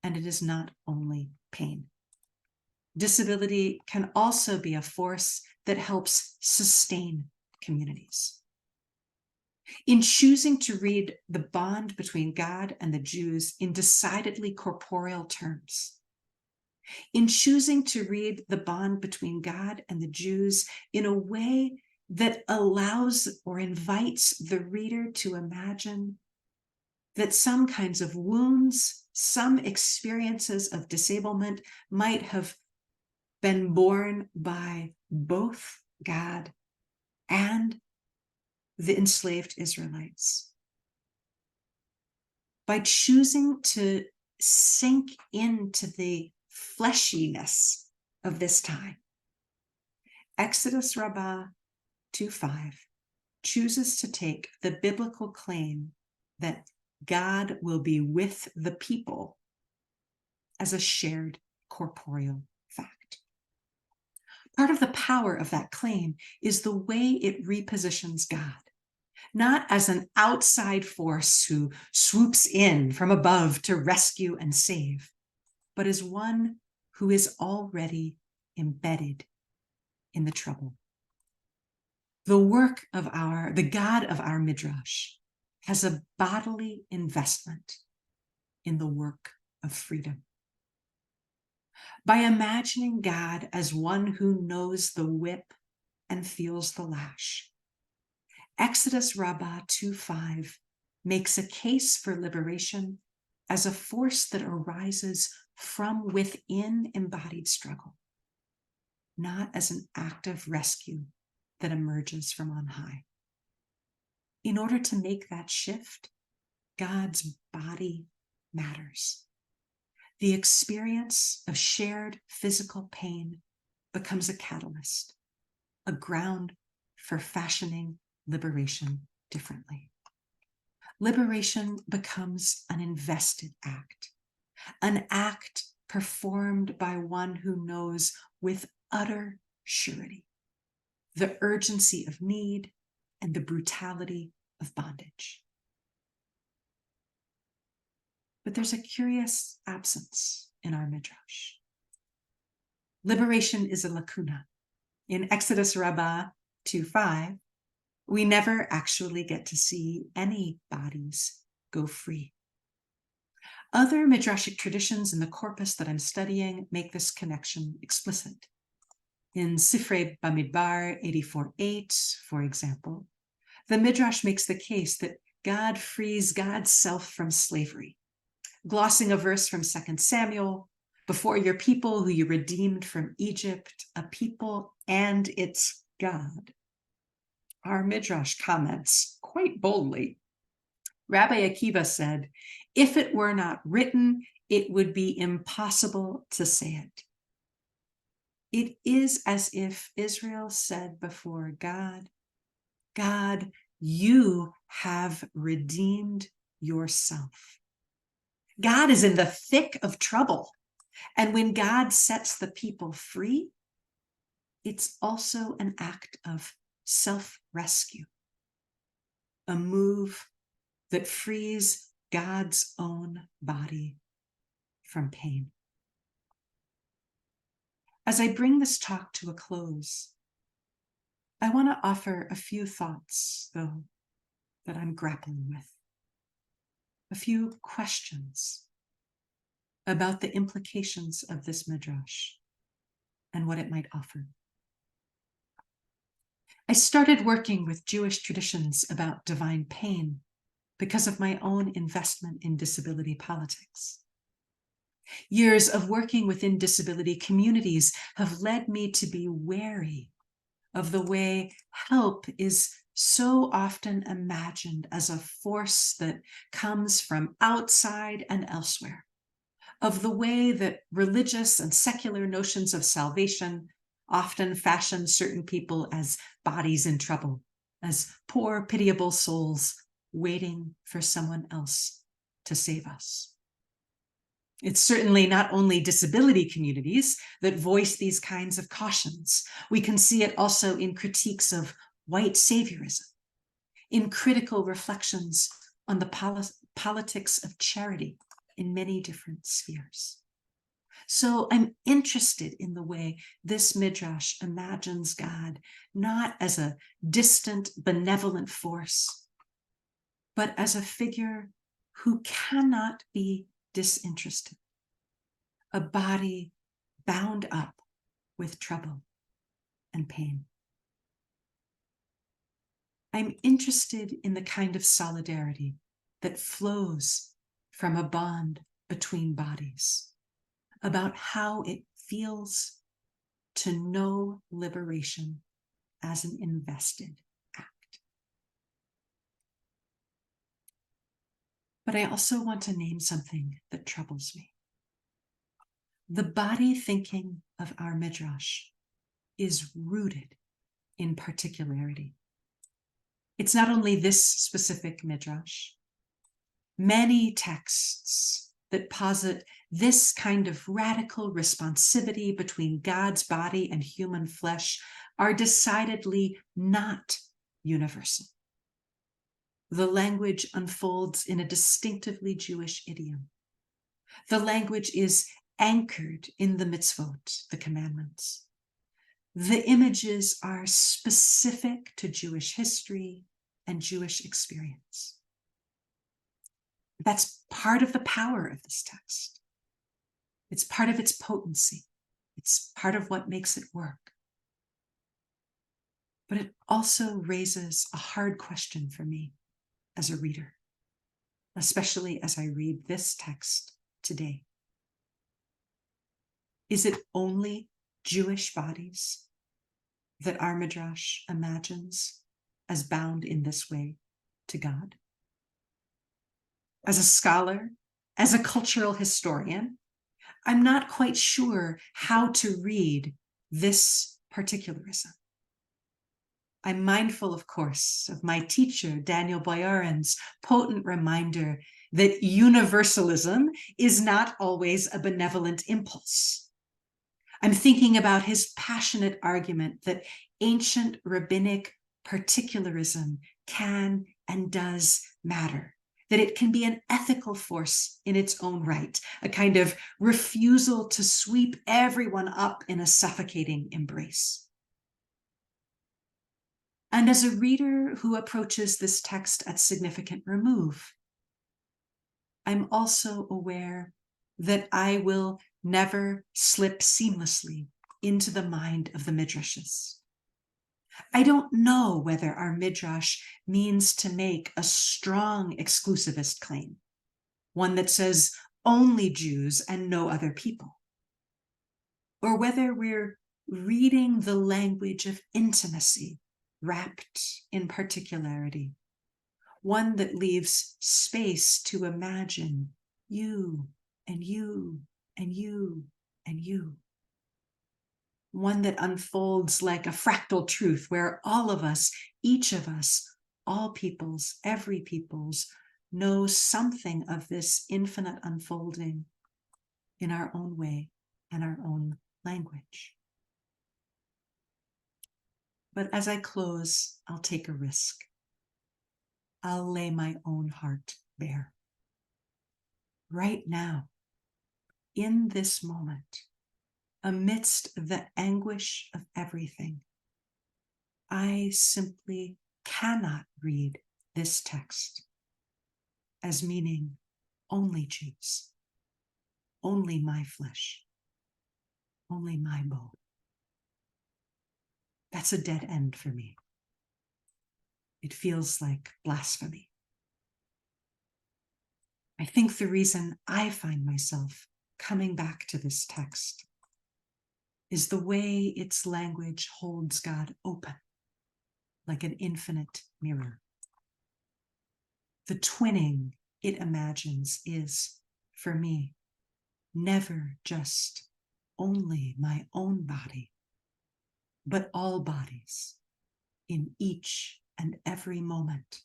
and it is not only pain. Disability can also be a force that helps sustain communities. In choosing to read the bond between God and the Jews in decidedly corporeal terms, in choosing to read the bond between God and the Jews in a way that allows or invites the reader to imagine that some kinds of wounds, some experiences of disablement might have been borne by both God and the enslaved Israelites. By choosing to sink into the fleshiness of this time, Exodus Rabbah 2:5 chooses to take the biblical claim that God will be with the people as a shared corporeal fact. Part of the power of that claim is the way it repositions God, not as an outside force who swoops in from above to rescue and save, but as one who is already embedded in the trouble. The God of our midrash has a bodily investment in the work of freedom. By imagining God as one who knows the whip and feels the lash, Exodus Rabbah 2:5 makes a case for liberation as a force that arises from within embodied struggle, not as an act of rescue that emerges from on high. in order to make that shift, God's body matters. The experience of shared physical pain becomes a catalyst, a ground for fashioning liberation differently. Liberation becomes an invested act, an act performed by one who knows with utter surety the urgency of need and the brutality of bondage. But there's a curious absence in our midrash. Liberation is a lacuna. In Exodus Rabbah 2:5, we never actually get to see any bodies go free. Other midrashic traditions in the corpus that I'm studying make this connection explicit. In Sifrei Bamidbar 84:8, for example, the midrash makes the case that God frees God's self from slavery, glossing a verse from 2 Samuel, "Before your people who you redeemed from Egypt, a people and its God." Our midrash comments quite boldly. Rabbi Akiva said, "If it were not written, it would be impossible to say it." It is as if Israel said before God, "God, you have redeemed yourself." God is in the thick of trouble. And when God sets the people free, it's also an act of self-rescue, a move that frees God's own body from pain. As I bring this talk to a close, I want to offer a few thoughts, though, that I'm grappling with. A few questions about the implications of this midrash and what it might offer. I started working with Jewish traditions about divine pain because of my own investment in disability politics. Years of working within disability communities have led me to be wary of the way help is so often imagined as a force that comes from outside and elsewhere, of the way that religious and secular notions of salvation often fashion certain people as bodies in trouble, as poor, pitiable souls waiting for someone else to save us. It's certainly not only disability communities that voice these kinds of cautions. We can see it also in critiques of white saviorism, in critical reflections on the politics of charity in many different spheres. So I'm interested in the way this midrash imagines God not as a distant, benevolent force, but as a figure who cannot be disinterested, a body bound up with trouble and pain. I'm interested in the kind of solidarity that flows from a bond between bodies, about how it feels to know liberation as an invested act. But I also want to name something that troubles me. The body thinking of our midrash is rooted in particularity. It's not only this specific midrash. Many texts that posit this kind of radical responsivity between God's body and human flesh are decidedly not universal. The language unfolds in a distinctively Jewish idiom. The language is anchored in the mitzvot, the commandments. The images are specific to Jewish history and Jewish experience. That's part of the power of this text. It's part of its potency. It's part of what makes it work. But it also raises a hard question for me as a reader, especially as I read this text today. Is it only Jewish bodies that our midrash imagines as bound in this way to God? As a scholar, as a cultural historian, I'm not quite sure how to read this particularism. I'm mindful, of course, of my teacher, Daniel Boyarin's potent reminder that universalism is not always a benevolent impulse. I'm thinking about his passionate argument that ancient rabbinic particularism can and does matter, that it can be an ethical force in its own right, a kind of refusal to sweep everyone up in a suffocating embrace. And as a reader who approaches this text at significant remove, I'm also aware that I will never slip seamlessly into the mind of the midrashes. I don't know whether our midrash means to make a strong exclusivist claim, one that says only Jews and no other people, or whether we're reading the language of intimacy wrapped in particularity, one that leaves space to imagine you and you and you and you. One that unfolds like a fractal truth where all of us, each of us, all peoples, every peoples, knows something of this infinite unfolding in our own way and our own language. But as I close, I'll take a risk. I'll lay my own heart bare. Right now, in this moment, amidst the anguish of everything, I simply cannot read this text as meaning only Jews, only my flesh, only my bone. That's a dead end for me. It feels like blasphemy. I think the reason I find myself coming back to this text is the way its language holds God open, like an infinite mirror. The twinning it imagines is, for me, never just only my own body, but all bodies in each and every moment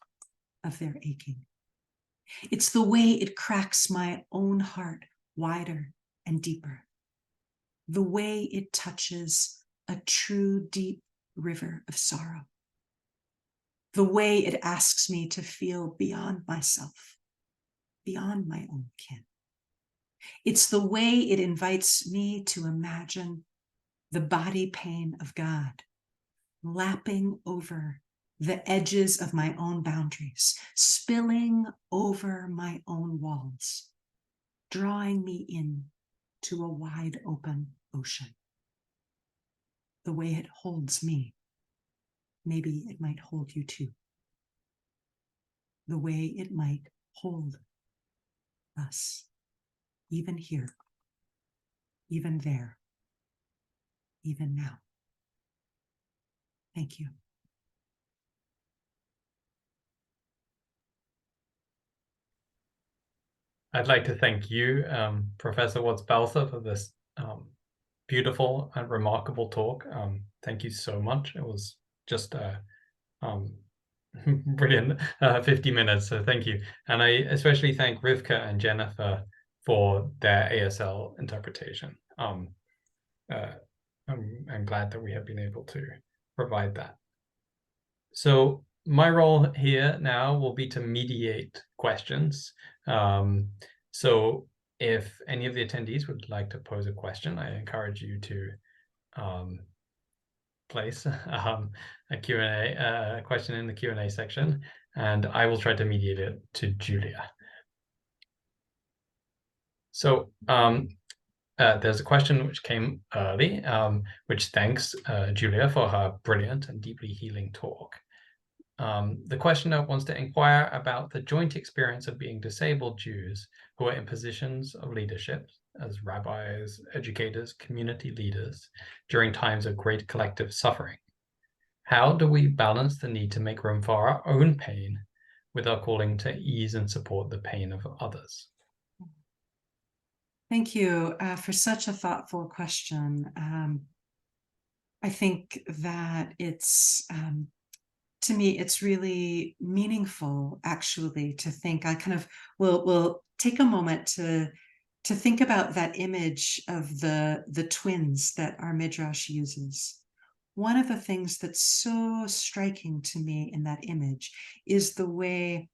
of their aching. It's the way it cracks my own heart wider and deeper, the way it touches a true deep river of sorrow, the way it asks me to feel beyond myself, beyond my own kin. It's the way it invites me to imagine the body pain of God lapping over the edges of my own boundaries, spilling over my own walls, drawing me in to a wide open ocean. The way it holds me, maybe it might hold you too. The way it might hold us, even here, even there, even now. Thank you. I'd like to thank you, Professor Watts Belser, for this beautiful and remarkable talk. Thank you so much. It was just brilliant 50 minutes, so thank you. And I especially thank Rivka and Jennifer for their ASL interpretation. I'm glad that we have been able to provide that. So my role here now will be to mediate questions. So if any of the attendees would like to pose a question, I encourage you to place a Q&A question in the Q&A section, and I will try to mediate it to Julia. So there's a question which came early, which thanks Julia for her brilliant and deeply healing talk. The questioner wants to inquire about the joint experience of being disabled Jews who are in positions of leadership as rabbis, educators, community leaders during times of great collective suffering. How do we balance the need to make room for our own pain with our calling to ease and support the pain of others? Thank you for such a thoughtful question. I think that it's, to me, it's really meaningful, actually, to think. I kind of will take a moment to think about that image of the twins that our midrash uses. One of the things that's so striking to me in that image is the way,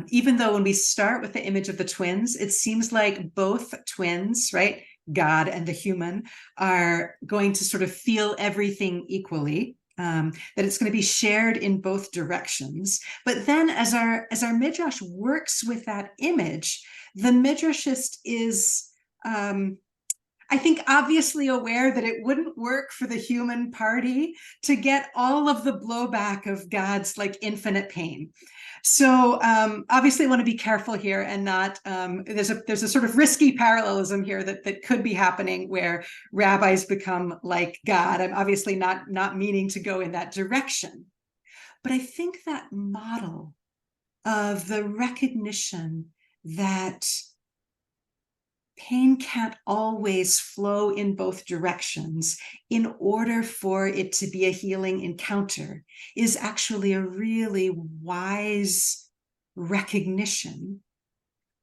even though when we start with the image of the twins, it seems like both twins, right, God and the human, are going to sort of feel everything equally, that it's going to be shared in both directions. But then as our midrash works with that image, the midrashist is, I think, obviously aware that it wouldn't work for the human party to get all of the blowback of God's like infinite pain. So obviously I want to be careful here and not, there's a sort of risky parallelism here that could be happening where rabbis become like God. I'm obviously not meaning to go in that direction. But I think that model of the recognition that pain can't always flow in both directions in order for it to be a healing encounter is actually a really wise recognition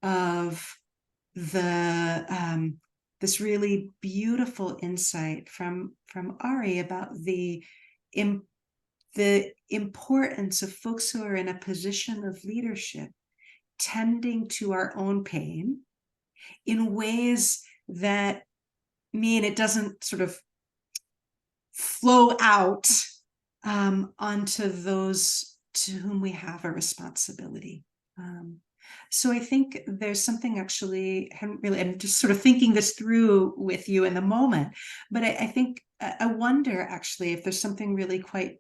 of the this really beautiful insight from Ari about the importance of folks who are in a position of leadership tending to our own pain in ways that mean it doesn't sort of flow out onto those to whom we have a responsibility. So I think there's something, actually, I'm just sort of thinking this through with you in the moment, but I think I wonder actually if there's something really quite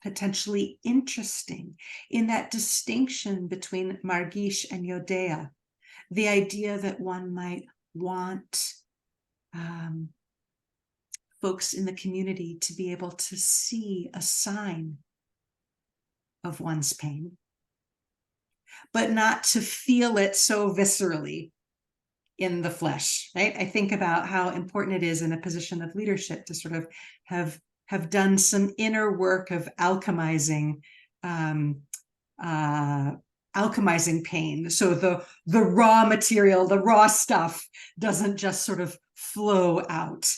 potentially interesting in that distinction between margish and yodea. The idea that one might want folks in the community to be able to see a sign of one's pain, but not to feel it so viscerally in the flesh, right? I think about how important it is in a position of leadership to sort of have done some inner work of alchemizing pain. So the raw material, the raw stuff doesn't just sort of flow out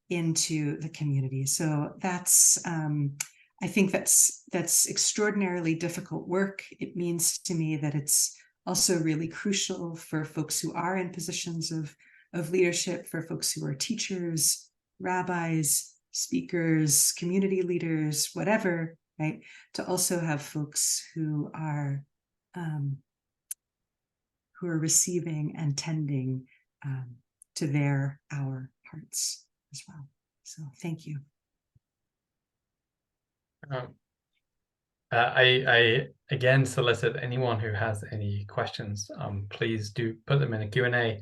into the community. So that's, I think that's extraordinarily difficult work. It means to me that it's also really crucial for folks who are in positions of leadership, for folks who are teachers, rabbis, speakers, community leaders, whatever, right? To also have folks who are receiving and tending to our hearts as well. So thank you. I again solicit anyone who has any questions. Please do put them in a Q&A.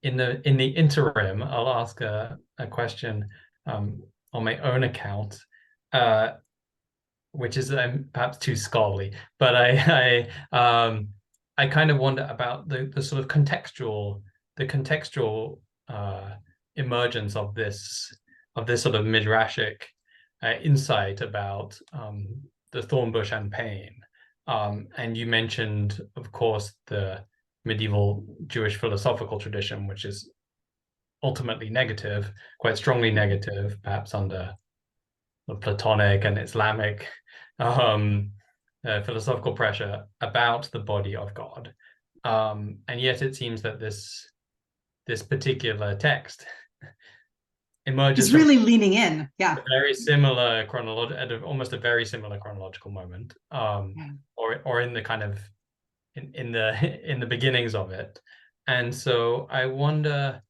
In the interim, I'll ask a question on my own account, which is perhaps too scholarly, but I kind of wonder about the sort of contextual emergence of this sort of midrashic insight about the thorn bush and pain. And you mentioned, of course, the medieval Jewish philosophical tradition, which is ultimately negative, quite strongly negative, perhaps under the Platonic and Islamic philosophical pressure about the body of God. And yet it seems that this particular text emerges He's really leaning in, yeah. Very similar almost a very similar chronological moment, or in the kind of in the beginnings of it. And so I wonder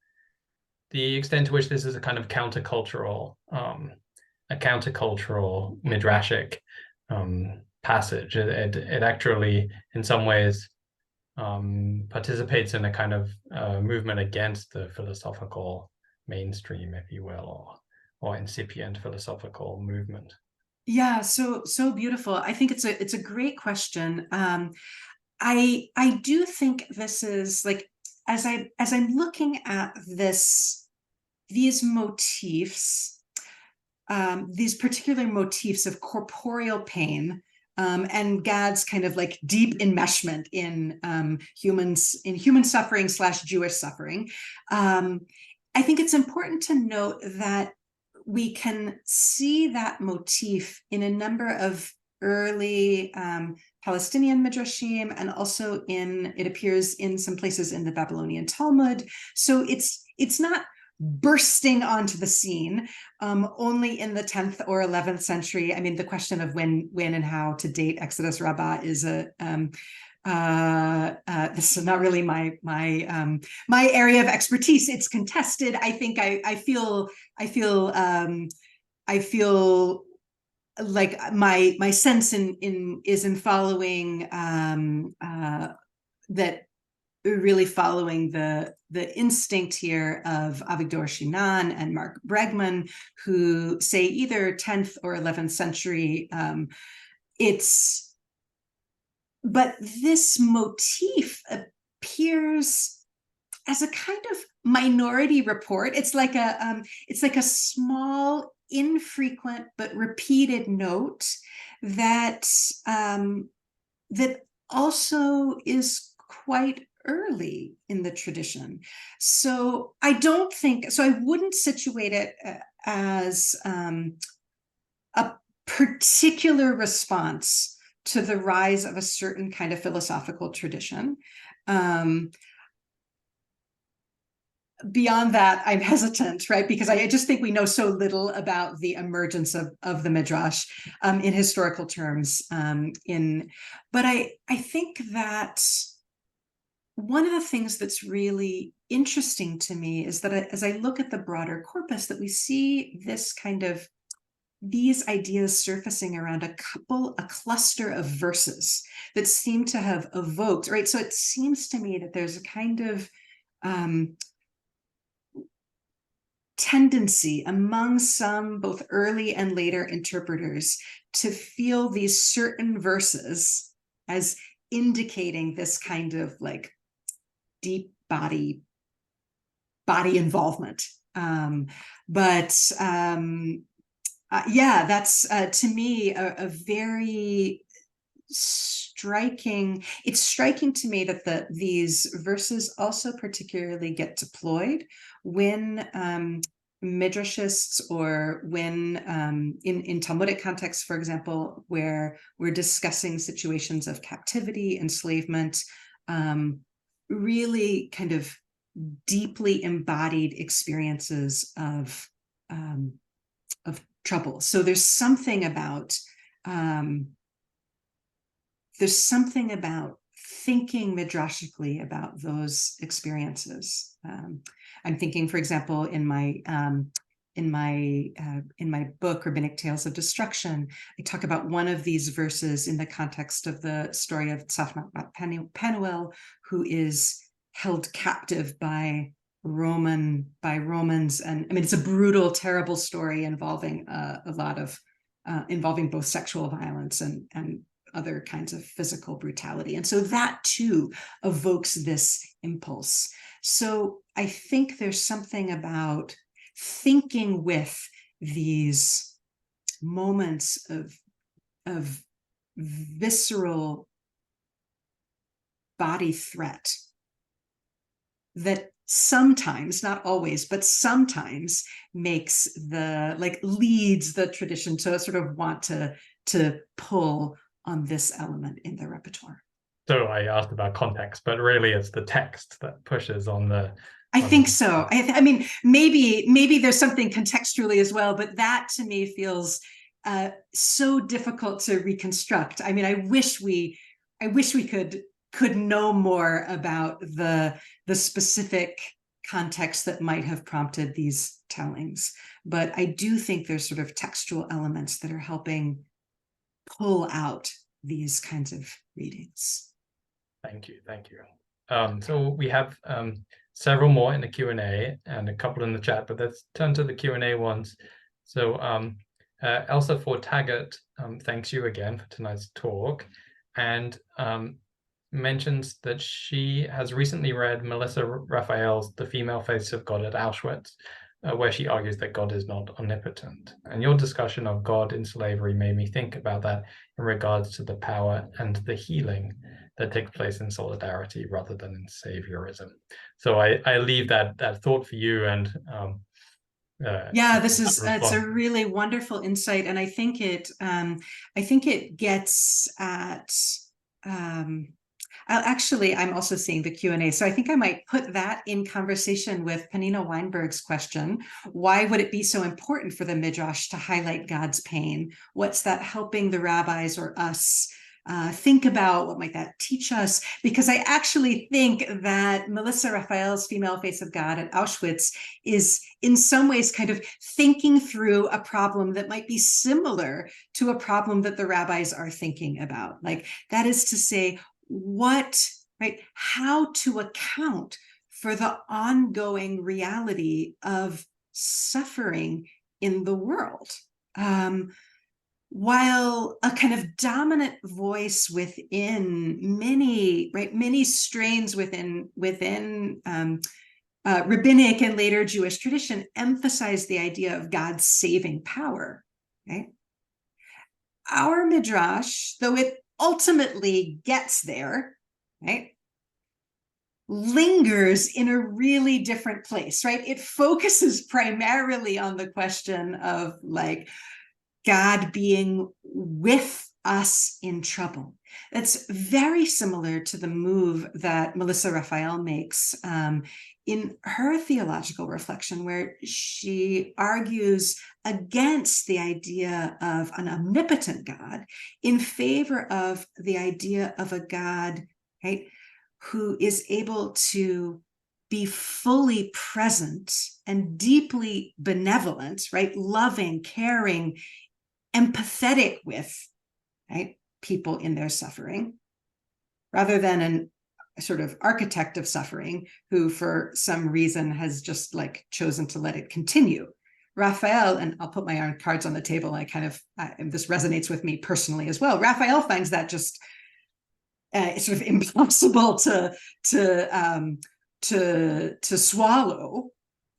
the extent to which this is a kind of countercultural midrashic passage. It actually, in some ways, participates in a kind of movement against the philosophical mainstream, if you will, or incipient philosophical movement. Yeah, so beautiful. I think it's a great question. I do think this is like, as I'm looking at these motifs, these particular motifs of corporeal pain, and Gad's kind of like deep enmeshment in human suffering / Jewish suffering. I think it's important to note that we can see that motif in a number of early Palestinian midrashim, and also it appears in some places in the Babylonian Talmud. So it's not bursting onto the scene only in the 10th or 11th century. I mean, the question of when and how to date Exodus Rabbah is this is not really my area of expertise. It's contested. I think I feel like my sense is in following that, really following the instinct here of Avigdor Shinan and Mark Bregman, who say either 10th or 11th century. But this motif appears as a kind of minority report. It's like a small, infrequent but repeated note that that also is quite early in the tradition. So I wouldn't situate it as a particular response to the rise of a certain kind of philosophical tradition. Beyond that, I'm hesitant, right? Because I just think we know so little about the emergence of the midrash in historical terms. But I think that one of the things that's really interesting to me is that as I look at the broader corpus, that we see these ideas surfacing around a cluster of verses that seem to have evoked, right? So it seems to me that there's a kind of tendency among some both early and later interpreters to feel these certain verses as indicating this kind of like deep body involvement. Yeah, that's to me a very striking. It's striking to me that these verses also particularly get deployed when midrashists, or when in Talmudic contexts, for example, where we're discussing situations of captivity, enslavement, really kind of deeply embodied experiences of trouble. So there's something about thinking midrashically about those experiences. I'm thinking, for example, in my book, Rabbinic Tales of Destruction, I talk about one of these verses in the context of the story of Tzafnat Penuel, who is held captive by Romans. And I mean, it's a brutal, terrible story involving involving both sexual violence and other kinds of physical brutality. And so that too evokes this impulse. So I think there's something about thinking with these moments of visceral body threat that sometimes, not always, but sometimes leads the tradition to sort of want to pull on this element in the repertoire. So I asked about context, but really it's the text that pushes on the. I think so. I mean, maybe there's something contextually as well, but that to me feels so difficult to reconstruct. I mean, I wish we could know more about the specific context that might have prompted these tellings. But I do think there's sort of textual elements that are helping pull out these kinds of readings. Thank you. So we have several more in the Q&A and a couple in the chat, but let's turn to the Q&A ones. So Elsa Ford Taggart thanks you again for tonight's talk, and mentions that she has recently read Melissa Raphael's The Female Face of God at Auschwitz, where she argues that God is not omnipotent. And your discussion of God in slavery made me think about that in regards to the power and the healing that takes place in solidarity rather than in saviorism. So I leave that thought for you. And yeah, it's a really wonderful insight, and I think it gets at I'm also seeing the Q&A, so I think I might put that in conversation with Panina Weinberg's question. Why would it be so important for the midrash to highlight God's pain? What's that helping the rabbis or us think about? What might that teach us? Because I actually think that Melissa Raphael's Female Face of God at Auschwitz is in some ways kind of thinking through a problem that might be similar to a problem that the rabbis are thinking about. Like, that is to say, how to account for the ongoing reality of suffering in the world. While a kind of dominant voice within many strains within rabbinic and later Jewish tradition emphasize the idea of God's saving power. Right? Our midrash, though it ultimately gets there, right, lingers in a really different place, right? It focuses primarily on the question of like God being with us in trouble. That's very similar to the move that Melissa Raphael makes in her theological reflection, where she argues against the idea of an omnipotent God in favor of the idea of a God, right, who is able to be fully present and deeply benevolent, right, loving, caring, empathetic with, right, people in their suffering, rather than a sort of architect of suffering who for some reason has just like chosen to let it continue. Raphael, and I'll put my cards on the table, this resonates with me personally as well. Raphael finds that just sort of impossible to swallow,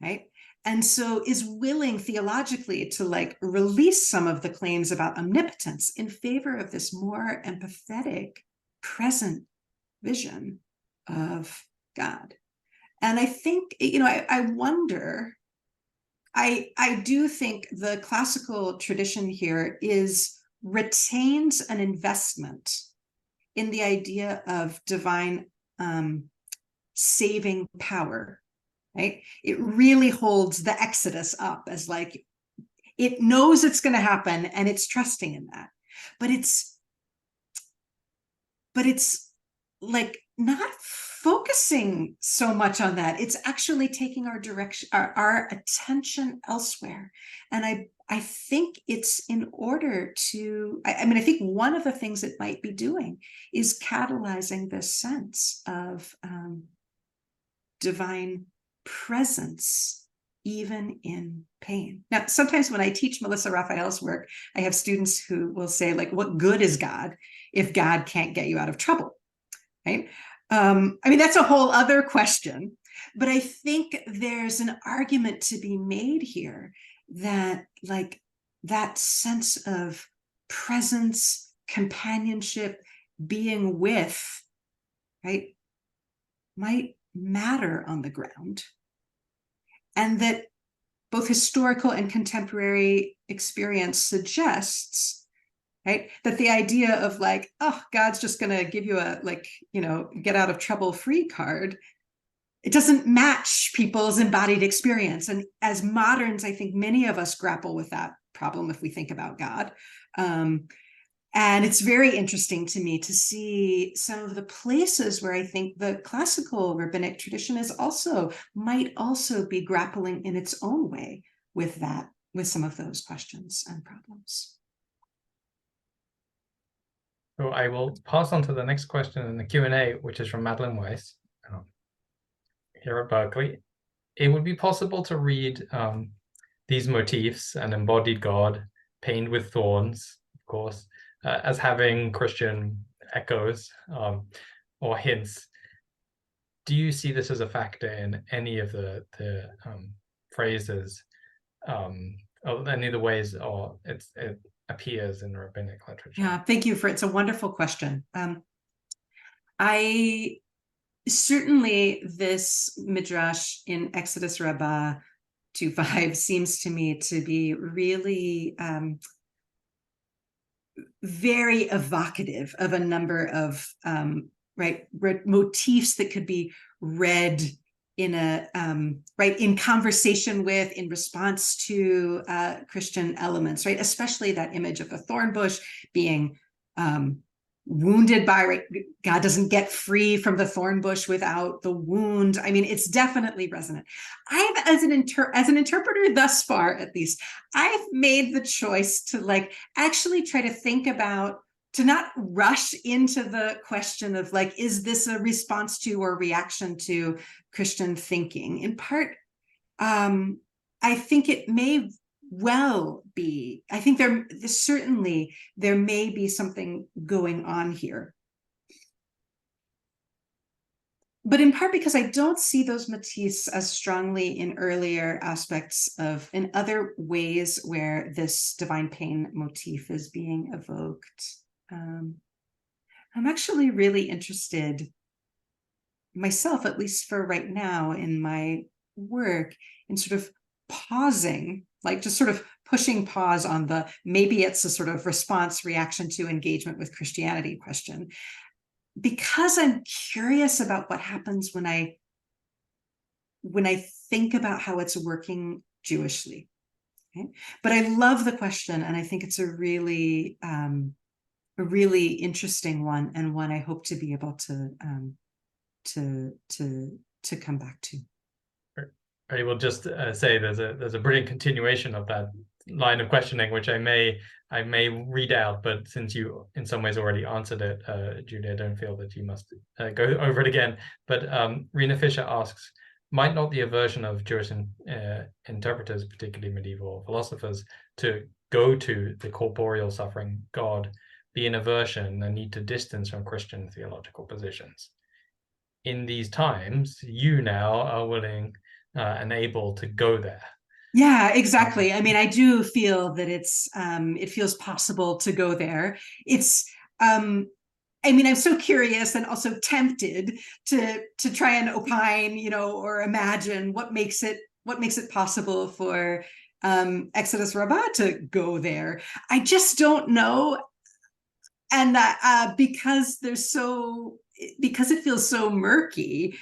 right? And so is willing theologically to like release some of the claims about omnipotence in favor of this more empathetic, present vision of God. And I think, I wonder, I do think the classical tradition here retains an investment in the idea of divine saving power. Right? It really holds the Exodus up as like, it knows it's going to happen and it's trusting in that. But it's like not focusing so much on that. It's actually taking our direction, our attention elsewhere. And I think it's in order to, I think one of the things it might be doing is catalyzing this sense of divine presence even in pain. Now, sometimes when I teach Melissa Raphael's work, I have students who will say, like, what good is God if God can't get you out of trouble, right? That's a whole other question, but I think there's an argument to be made here that like that sense of presence, companionship, being with, right, might matter on the ground, and that both historical and contemporary experience suggests, right, that the idea of like, oh, God's just going to give you a get out of trouble free card, it doesn't match people's embodied experience. And as moderns, I think many of us grapple with that problem if we think about God. And it's very interesting to me to see some of the places where I think the classical rabbinic tradition might also be grappling in its own way with some of those questions and problems. So I will pass on to the next question in the Q&A, which is from Madeline Weiss here at Berkeley. It would be possible to read these motifs, an embodied God, pain with thorns, of course, as having Christian echoes or hints. Do you see this as a factor in any of the phrases, or any of the ways it appears in rabbinic literature? Yeah, thank you it's a wonderful question. I certainly, this midrash in Exodus Rabbah 2:5 seems to me to be really very evocative of a number of motifs that could be read in a in conversation with, in response to Christian elements, right? Especially that image of a thorn bush being wounded by, God doesn't get free from the thorn bush without the wound. I mean, it's definitely resonant. As an interpreter thus far, at least, I've made the choice to actually try to think about, to not rush into the question of is this a response to or reaction to Christian thinking? In part, I think it may well be. I think there may be something going on here. But in part because I don't see those motifs as strongly in earlier aspects in other ways where this divine pain motif is being evoked. I'm actually really interested myself, at least for right now in my work, in sort of pausing, just sort of pushing pause on the, maybe it's a sort of response, reaction to, engagement with Christianity question, because I'm curious about what happens when I think about how it's working Jewishly. Okay? But I love the question, and I think it's a really interesting one, and one I hope to be able to come back to. I will just say there's a brilliant continuation of that line of questioning, which I may read out, but since you in some ways already answered it, Julie, I don't feel that you must go over it again. But Rena Fisher asks, might not the aversion of Jewish interpreters, particularly medieval philosophers, to go to the corporeal suffering God be an aversion, a need to distance from Christian theological positions? In these times, you now are willing and able to go there. Yeah, exactly. I mean, I do feel that it feels possible to go there. It's I mean, I'm so curious and also tempted to try and opine, or imagine what makes it possible for Exodus Rabbah to go there. I just don't know, and because it feels so murky,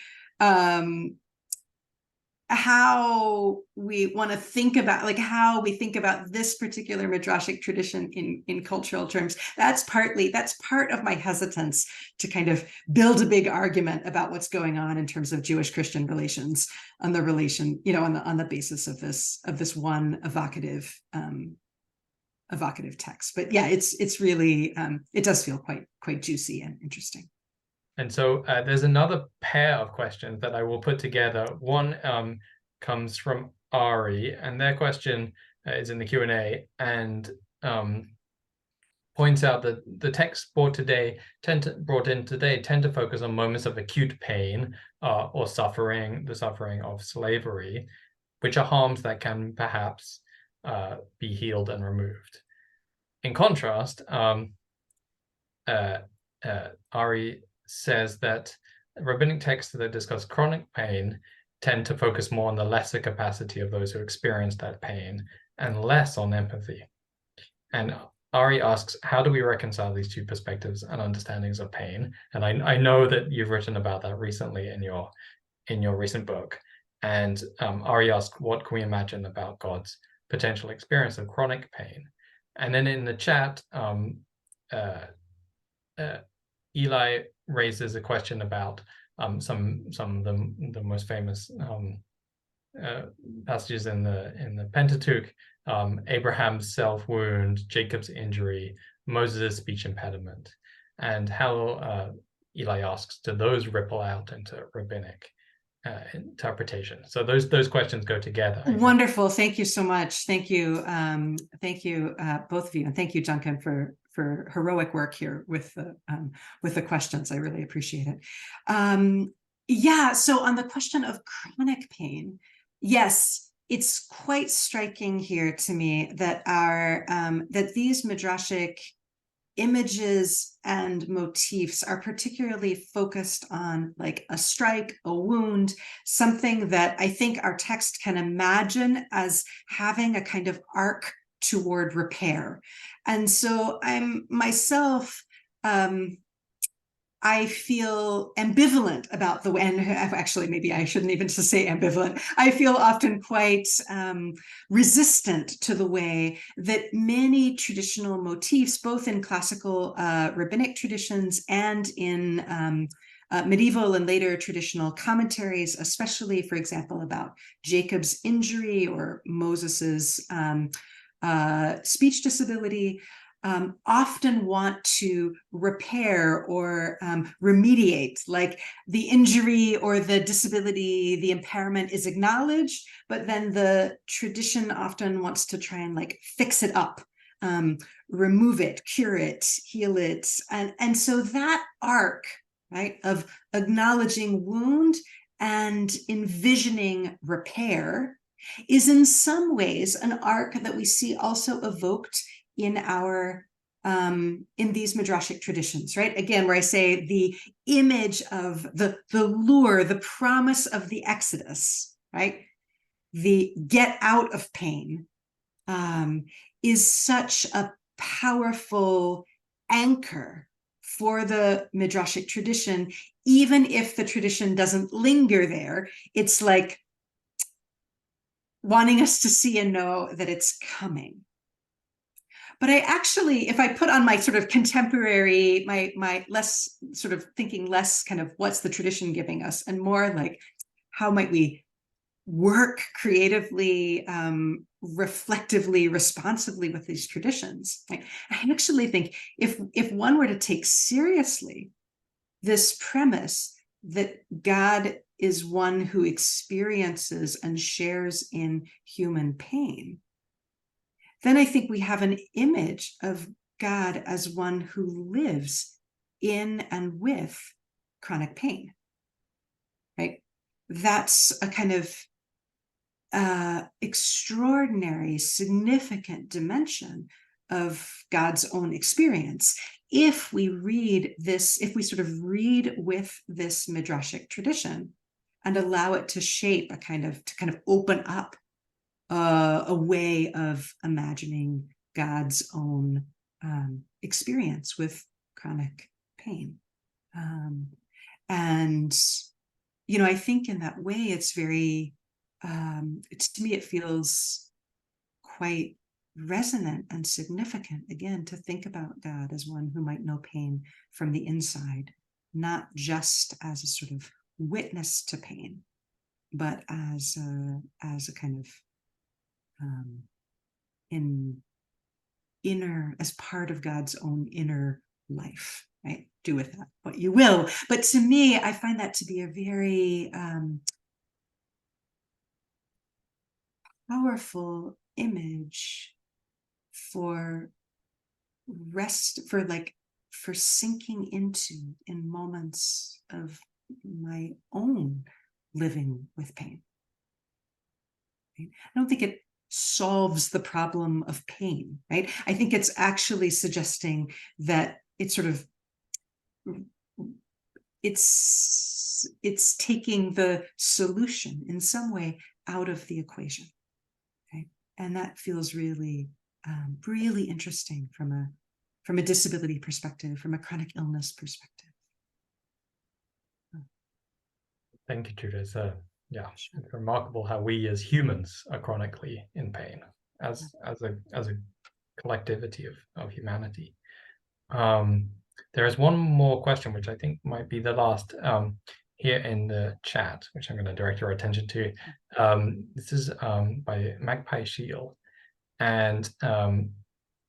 how we want to think about, how we think about this particular midrashic tradition in cultural terms. That's part of my hesitance to kind of build a big argument about what's going on in terms of Jewish-Christian relations, on the relation, on the basis of this one evocative text. But yeah, it's really it does feel quite juicy and interesting. And so there's another pair of questions that I will put together. One comes from Ari, and their question is in the Q&A, and points out that the texts brought in today tend to focus on moments of acute pain or suffering, the suffering of slavery, which are harms that can perhaps be healed and removed. In contrast, Ari says that rabbinic texts that discuss chronic pain tend to focus more on the lesser capacity of those who experience that pain and less on empathy. And Ari asks, how do we reconcile these two perspectives and understandings of pain? And I know that you've written about that recently in your recent book. And Ari asks, what can we imagine about God's potential experience of chronic pain? And then in the chat, Eli raises a question about some of the most famous passages in the Pentateuch, Abraham's self-wound, Jacob's injury, Moses' speech impediment, and how Eli asks, do those ripple out into rabbinic interpretation. So those questions go together. Wonderful. Thank you so much. Thank you. Thank you, both of you. And thank you, Duncan, for heroic work here with the questions. I really appreciate it. Yeah, so on the question of chronic pain, yes, it's quite striking here to me that that these midrashic images and motifs are particularly focused on like a strike, a wound, something that I think our text can imagine as having a kind of arc toward repair. And so I'm myself, I feel ambivalent about the way, and actually maybe I shouldn't even just say ambivalent. I feel often quite resistant to the way that many traditional motifs, both in classical rabbinic traditions and in medieval and later traditional commentaries, especially, for example, about Jacob's injury or Moses's speech disability, often want to repair or remediate, like the injury or the disability, the impairment is acknowledged, but then the tradition often wants to try and like fix it up, remove it, cure it, heal it. And so that arc, right, of acknowledging wound and envisioning repair is in some ways an arc that we see also evoked in our in these midrashic traditions, right? Again, where I say the image of the lure, the promise of the Exodus, right? The get out of pain is such a powerful anchor for the midrashic tradition. Even if the tradition doesn't linger there, it's like wanting us to see and know that it's coming. But I actually, if I put on my sort of contemporary, my less sort of thinking less kind of what's the tradition giving us, and more like how might we work creatively, reflectively, responsively with these traditions. I actually think if one were to take seriously this premise that God is one who experiences and shares in human pain, then I think we have an image of God as one who lives in and with chronic pain, right? That's a kind of extraordinary, significant dimension of God's own experience. If we read this, if we sort of read with this midrashic tradition and allow it to shape a kind of, to kind of open up a way of imagining God's own experience with chronic pain. And, you know, I think in that way, it's very, to me, it feels quite resonant and significant, again, to think about God as one who might know pain from the inside, not just as a sort of witness to pain, but as a kind of as part of God's own inner life, right? Do with that what you will. But to me, I find that to be a very powerful image for for sinking into in moments of my own living with pain. Right? I don't think it solves the problem of pain, right? I think it's actually suggesting that it's sort of, it's taking the solution in some way out of the equation, okay? And that feels really, really interesting from a disability perspective, from a chronic illness perspective. Thank you, Judith. Yeah, it's remarkable how we as humans are chronically in pain as a collectivity of humanity. There is one more question, which I think might be the last here in the chat, which I'm going to direct your attention to. This is by MacRae Shield, and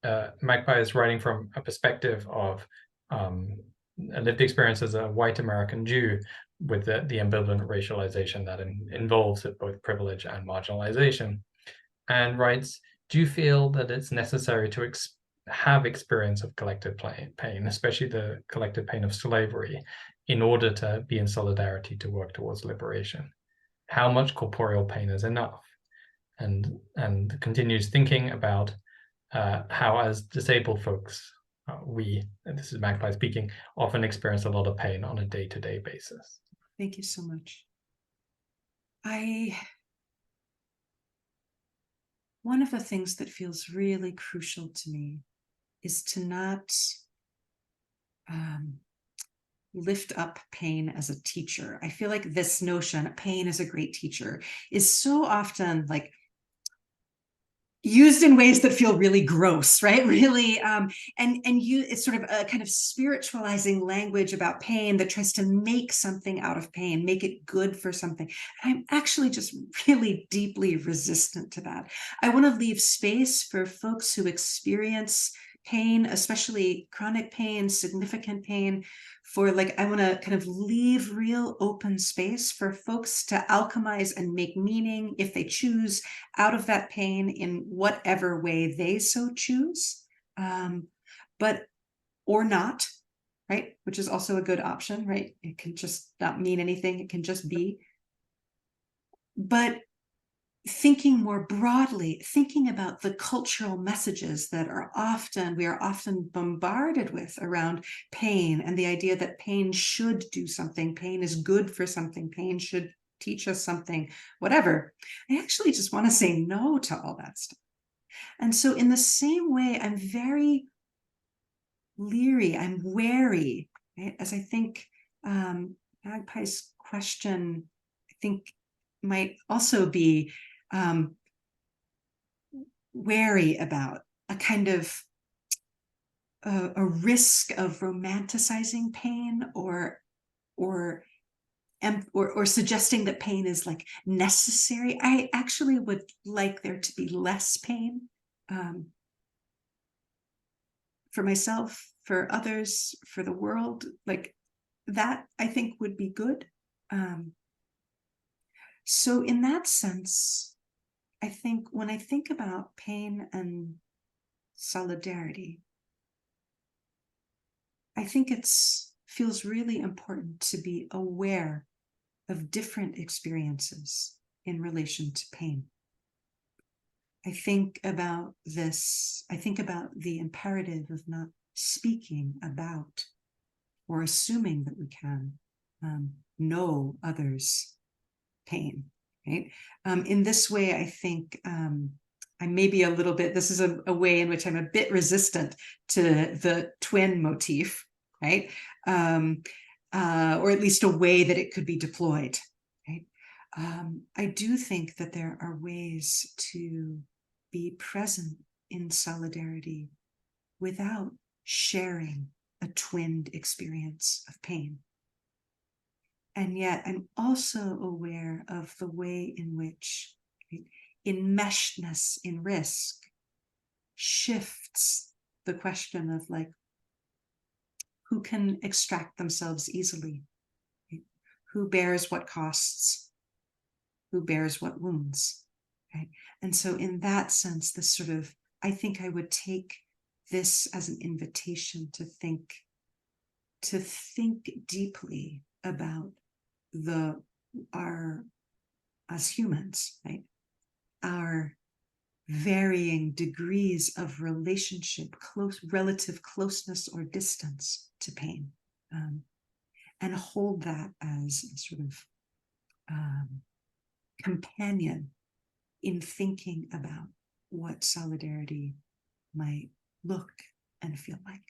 MacRae is writing from a perspective of a lived experience as a white American Jew, with the ambivalent racialization that involves both privilege and marginalization, and writes, do you feel that it's necessary to have experience of collective pain, especially the collective pain of slavery, in order to be in solidarity to work towards liberation? How much corporeal pain is enough? And continues thinking about how, as disabled folks, we, and this is MacRae speaking, often experience a lot of pain on a day-to-day basis. Thank you so much. One of the things that feels really crucial to me is to not lift up pain as a teacher. I feel like this notion, pain is a great teacher, is so often like used in ways that feel really gross, right? Really, it's sort of a kind of spiritualizing language about pain that tries to make something out of pain, make it good for something. I'm actually just really deeply resistant to that. I want to leave space for folks who experience pain, especially chronic pain, significant pain, for like, I want to kind of leave real open space for folks to alchemize and make meaning, if they choose, out of that pain in whatever way they so choose, or not, right? Which is also a good option, right? It can just not mean anything. It can just be. But thinking more broadly, thinking about the cultural messages that we are often bombarded with around pain, and the idea that pain should do something, pain is good for something, pain should teach us something, whatever. I actually just want to say no to all that stuff. And so in the same way, I'm very leery, I'm wary, right? As I think Magpie's question, I think, might also be wary about a kind of a risk of romanticizing pain, or suggesting that pain is like necessary. I actually would like there to be less pain, for myself, for others, for the world. Like that, I think, would be good. So in that sense, I think when I think about pain and solidarity, I think feels really important to be aware of different experiences in relation to pain. I think about this, I think about the imperative of not speaking about or assuming that we can know others' pain, right? In this way, I think I may be a little bit, this is a way in which I'm a bit resistant to the twin motif, right? Or at least a way that it could be deployed, right? I do think that there are ways to be present in solidarity without sharing a twinned experience of pain. And yet I'm also aware of the way in which enmeshedness in risk shifts the question of like, who can extract themselves easily? Right? Who bears what costs? Who bears what wounds? Right? And so in that sense, this sort of, I think I would take this as an invitation to think deeply about as humans, right? Our varying degrees of relationship, relative closeness or distance to pain, and hold that as a sort of companion in thinking about what solidarity might look and feel like.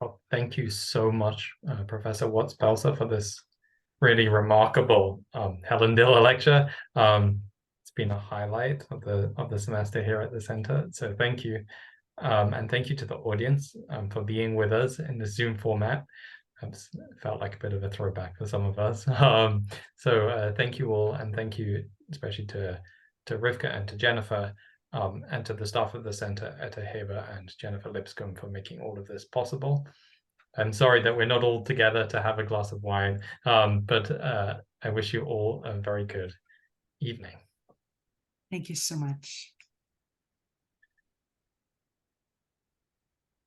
Well, thank you so much, Professor Watts Belser, for this really remarkable Helen Diller lecture. It's been a highlight of the semester here at the center. So thank you. And thank you to the audience for being with us in the Zoom format. It felt like a bit of a throwback for some of us. So thank you all, and thank you especially to Rivka and to Jennifer, and to the staff of the center, Etta Haber and Jennifer Lipscomb, for making all of this possible. I'm sorry that we're not all together to have a glass of wine, but I wish you all a very good evening. Thank you so much.